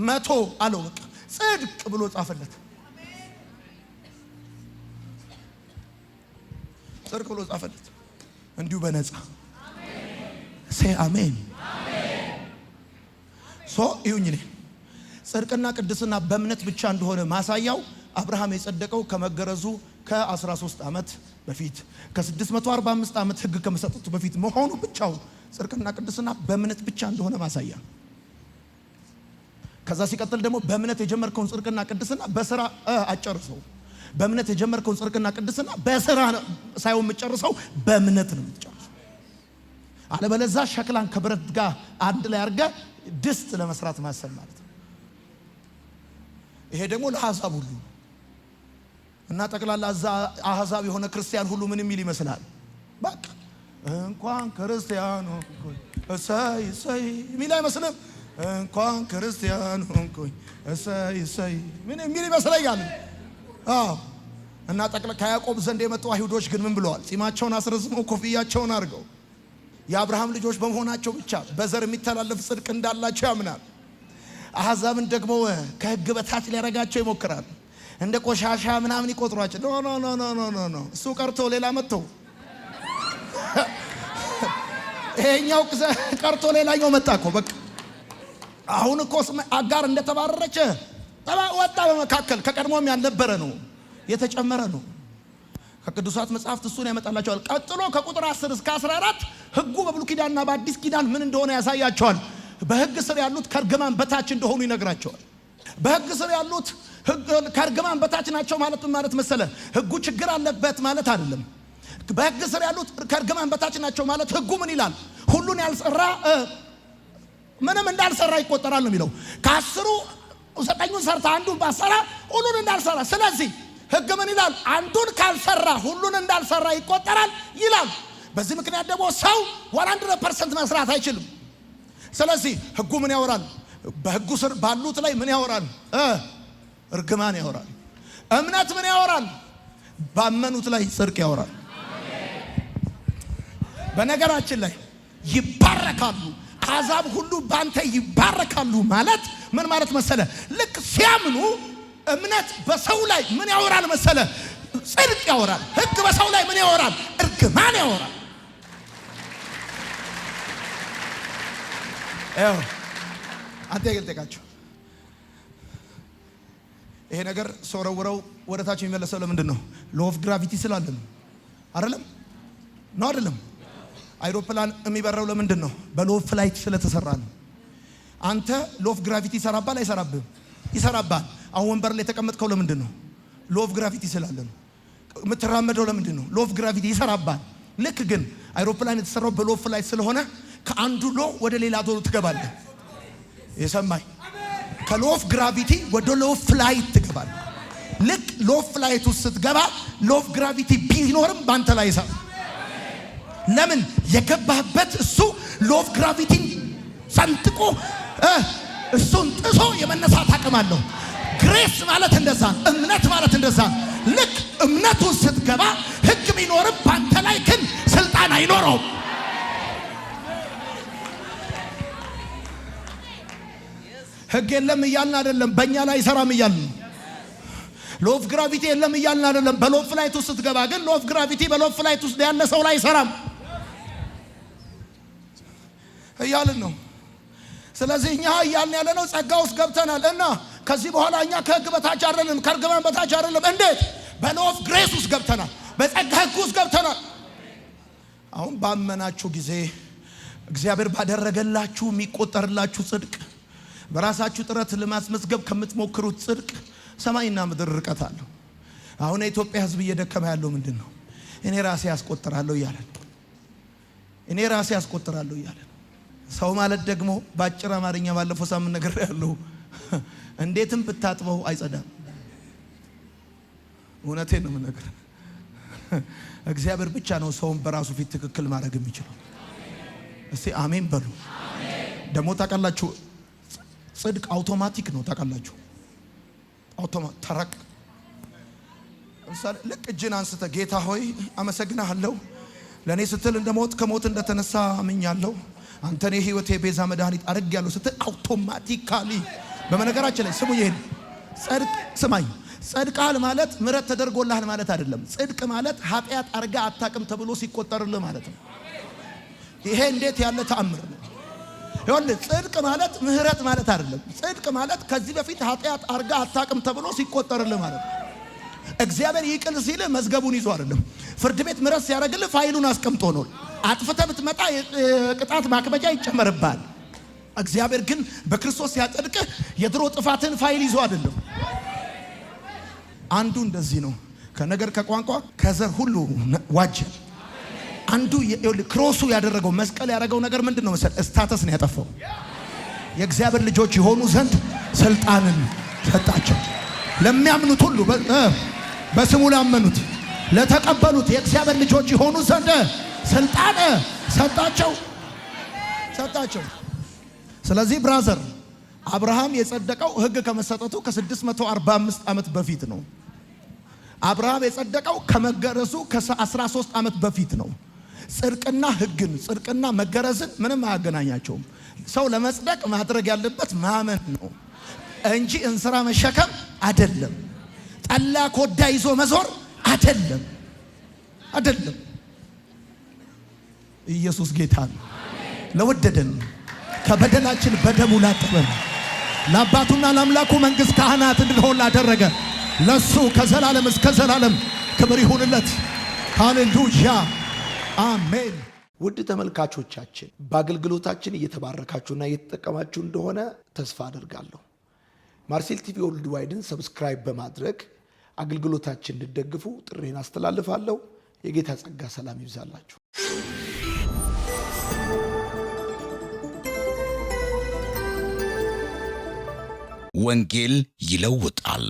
100 አለው። በቃ ጽድቅ ብሎ ጻፈለት። ጽድቅ ብሎ ጻፈለት እንዲሁ በነፃ ሴ አሜን። ሶ ይሁን ጽድቅና ቅድስና በእምነት ብቻ እንደሆነ ማሳያው አብርሃም የጸደቀው ከመገረዙ ከ13 ዓመት በፊት ከ645 ዓመት ህግ ከመሰጠቱ በፊት መሆኑ ብቻው ጽድቅና ቅድስና በእምነት ብቻ እንደሆነ ማሳያ። ከዛ ሲቀጥል ደግሞ በእምነት የጀመርከውን ጽድቅና ቅድስና በስራ አጨርሰው። በእምነት የጀመርከውን ጽድቅና ቅድስና በስራ ሳይሆን የምትጨርሰው በእምነት ነው የምትጨርሰው። አለበለዚያ ሸክላን ከብረት ጋር አንድ ላይ አድርገህ ድስት ለመስራት ማሰብ ማለት ነው። ይሄ ደግሞ ለአሕዛብ ሁሉ እና ጠቅላላ አሕዛብ የሆነ ክርስቲያን ሁሉ ምን የሚል ይመስላል? በቃ እንኳን ክርስቲያን ሆንኩኝ እሰይ እሰይ የሚል አይመስልም? እንኳን ክርስቲያን ሆንኩኝ እሰይ እሰይ ምን የሚል ይመስለኛል? እና ከያዕቆብ ዘንድ የመጡ አይሁዶች ግን ምን ብለዋል? ጺማቸውን አስረዝመው ኮፍያቸውን አድርገው የአብርሃም ልጆች በመሆናቸው ብቻ በዘር የሚተላለፍ ጽድቅ እንዳላቸው ያምናል። አሕዛብን ደግሞ ከሕግ በታች ሊያረጋቸው ይሞክራል። እንደ ቆሻሻ ምናምን ይቆጥሯቸው። ኖ ኖ ኖ ኖ ኖ ኖ እሱ ቀርቶ ሌላ መጥቶ ይሄኛው ቀርቶ ሌላኛው መጣ እኮ በቃ። አሁን እኮ አጋር እንደተባረረች ወጣ በመካከል ከቀድሞም ያልነበረ ነው የተጨመረ ነው። ከቅዱሳት መጽሐፍት እሱን ያመጣላቸዋል። ቀጥሎ ከቁጥር 10 እስከ 14 ሕጉ በብሉይ ኪዳንና በአዲስ ኪዳን ምን እንደሆነ ያሳያቸዋል። በሕግ ስር ያሉት ከርግማን በታች እንደሆኑ ይነግራቸዋል። በሕግ ስር ያሉት ከርግማን በታች ናቸው ማለት ምን ማለት መሰለ? ሕጉ ችግር አለበት ማለት አይደለም። በሕግ ስር ያሉት ከርግማን በታች ናቸው ማለት ሕጉ ምን ይላል? ሁሉን ያልሰራ ምንም እንዳልሰራ ይቆጠራል ነው የሚለው። ከ10 9ን ሰርታ አንዱን ባሰራ ሁሉን እንዳልሰራ። ስለዚህ ሕግ ምን ይላል? አንዱን ካልሰራ ሁሉን እንዳልሰራ ይቆጠራል ይላል። በዚህ ምክንያት ደግሞ ሰው 100% መስራት አይችልም። ስለዚህ ሕጉ ምን ያወራል? በሕጉ ስር ባሉት ላይ ምን ያወራል? እርግማን ያወራል። እምነት ምን ያወራል? ባመኑት ላይ ጽድቅ ያወራል። በነገራችን ላይ ይባረካሉ። አሕዛብ ሁሉ ባንተ ይባረካሉ ማለት ምን ማለት መሰለ? ልክ ሲያምኑ እምነት በሰው ላይ ምን ያወራል መሰለ? ጽድቅ ያወራል። ሕግ በሰው ላይ ምን ያወራል? እርግማን ያወራል። አንተ ይገልጠቃችሁ ይሄ ነገር ሶረውረው ወደታች የሚመለሰው ለምንድን ነው? ሎ ኦፍ ግራቪቲ ስላለ ነው አይደለም? ነው አይደለም? አይሮፕላን የሚበረው ለምንድን ነው? በሎ ኦፍ ፍላይት ስለተሰራ ነው። አንተ ሎ ኦፍ ግራቪቲ ይሰራባል አይሰራብም? ይሰራባል። አሁን ወንበር ላይ የተቀመጥከው ለምንድን ነው? ሎ ኦፍ ግራቪቲ ስላለ ነው። የምትራመደው ለምንድን ነው? ሎ ኦፍ ግራቪቲ ይሰራባል። ልክ ግን አይሮፕላን የተሰራው በሎ ኦፍ ፍላይት ስለሆነ ከአንዱ ሎ ወደ ሌላ ሎ ትገባለህ። የሰማይ ከሎ ኦፍ ግራቪቲ ወደ ሎ ኦፍ ፍላይት ትገባለህ። ልክ ሎ ኦፍ ፍላይት ውስጥ ስትገባ ሎ ኦፍ ግራቪቲ ቢኖርም ባንተ ላይ ይሰራ። ለምን? የገባህበት እሱ ሎ ኦፍ ግራቪቲን ሰንጥቆ እሱን ጥሶ የመነሳት አቅም አለው። ግሬስ ማለት እንደዛ፣ እምነት ማለት እንደዛ። ልክ እምነቱን ስትገባ ሕግ ቢኖርም ባንተ ላይ ግን ስልጣን አይኖረውም። ሕግ የለም እያልን አይደለም፣ በእኛ ላይ አይሰራም እያልን ነው። ሎ ኦፍ ግራቪቲ የለም እያልን አይደለም። በሎ ኦፍ ፍላይት ውስጥ ስትገባ ግን ሎ ኦፍ ግራቪቲ በሎ ኦፍ ፍላይት ውስጥ ያለ ሰው ላይ አይሰራም እያልን ነው። ስለዚህ እኛ እያልን ያለ ነው ጸጋ ውስጥ ገብተናል እና ከዚህ በኋላ እኛ ከሕግ በታች አይደለም፣ ከርግማን በታች አይደለም። እንዴት? በሎ ኦፍ ግሬስ ውስጥ ገብተናል፣ በጸጋ ሕግ ውስጥ ገብተናል። አሁን ባመናችሁ ጊዜ እግዚአብሔር ባደረገላችሁ የሚቆጠርላችሁ ጽድቅ በራሳችሁ ጥረት ለማስመዝገብ ከምትሞክሩት ጽድቅ ሰማይና ምድር ርቀት አለው። አሁን የኢትዮጵያ ሕዝብ እየደከመ ያለው ምንድን ነው? እኔ ራሴ ያስቆጥራለሁ እያለ እኔ ራሴ አስቆጥራለሁ እያለ ሰው ማለት ደግሞ በአጭር አማርኛ ባለፈው ሳምንት ነገር ያለው እንዴትም ብታጥበው አይጸዳም። እውነቴን ነው የምነግርህ። እግዚአብሔር ብቻ ነው ሰውን በራሱ ፊት ትክክል ማድረግ የሚችለው። እስቲ አሜን በሉ። ደግሞ ታውቃላችሁ ጽድቅ አውቶማቲክ ነው። ታውቃላችሁ ተረቅ ልክ እጅን አንስተ ጌታ ሆይ አመሰግናለሁ ለእኔ ስትል እንደሞት ከሞት እንደተነሳ አምኛለሁ አንተን የህይወቴ ቤዛ መድኃኒት አድርጌያለሁ ስትል አውቶማቲካሊ በመነገራችን ላይ ስሙ ይሄን ጽድቅ ስማኝ ጽድቃል ማለት ምሕረት ተደርጎልሃል ማለት አይደለም። ጽድቅ ማለት ኃጢአት አርጋ አታቅም ተብሎ ሲቆጠርልህ ማለት ነው። ይሄ እንዴት ያለ ተአምር ነው! ይኸውልህ ጽድቅ ማለት ምሕረት ማለት አይደለም። ጽድቅ ማለት ከዚህ በፊት ኃጢአት አርጋ አታቅም ተብሎ ሲቆጠርልህ ማለት ነው። እግዚአብሔር ይቅር ሲል መዝገቡን ይዞ አይደለም። ፍርድ ቤት ምሕረት ሲያደርግልህ ፋይሉን አስቀምጦ ነው። አጥፍተህ ብትመጣ ቅጣት ማክበጃ ይጨመርብሃል። እግዚአብሔር ግን በክርስቶስ ሲያጸድቅህ የድሮ ጥፋትን ፋይል ይዞ አይደለም። አንዱ እንደዚህ ነው። ከነገር ከቋንቋ ከዘር ሁሉ ዋጀ። አንዱ ክሮሱ ያደረገው መስቀል ያደረገው ነገር ምንድነው መሰል? ስታተስ ነው ያጠፋው። የእግዚአብሔር ልጆች የሆኑ ዘንድ ስልጣንን ሰጣቸው። ለሚያምኑት ሁሉ በስሙ ላመኑት ለተቀበሉት የእግዚአብሔር ልጆች የሆኑ ዘንድ ስልጣን ሰጣቸው። ስለዚህ ብራዘር አብርሃም የጸደቀው ሕግ ከመሰጠቱ ከ645 ዓመት በፊት ነው። አብርሃም የጸደቀው ከመገረዙ ከ13 ዓመት በፊት ነው። ጽድቅና ሕግን ጽድቅና መገረዝን ምንም አያገናኛቸውም። ሰው ለመጽደቅ ማድረግ ያለበት ማመን ነው እንጂ እንስራ መሸከም አይደለም። ጠላ ኮዳ ይዞ መዞር አይደለም። ኢየሱስ ጌታ ነው። ለወደደን ከበደላችን በደሙ ላጠበን ለአባቱና ለአምላኩ መንግሥት ካህናት እንድንሆን ላደረገ ለሱ ከዘላለም እስከ ዘላለም ክብር ይሁንለት። ሃሌሉያ አሜን። ውድ ተመልካቾቻችን በአገልግሎታችን እየተባረካችሁና እየተጠቀማችሁ እንደሆነ ተስፋ አደርጋለሁ። ማርሴል ቲቪ ወርልድ ዋይድን ሰብስክራይብ በማድረግ አገልግሎታችን እንድትደግፉ ጥሬን አስተላልፋለሁ። የጌታ ጸጋ ሰላም ይብዛላችሁ። ወንጌል ይለውጣል።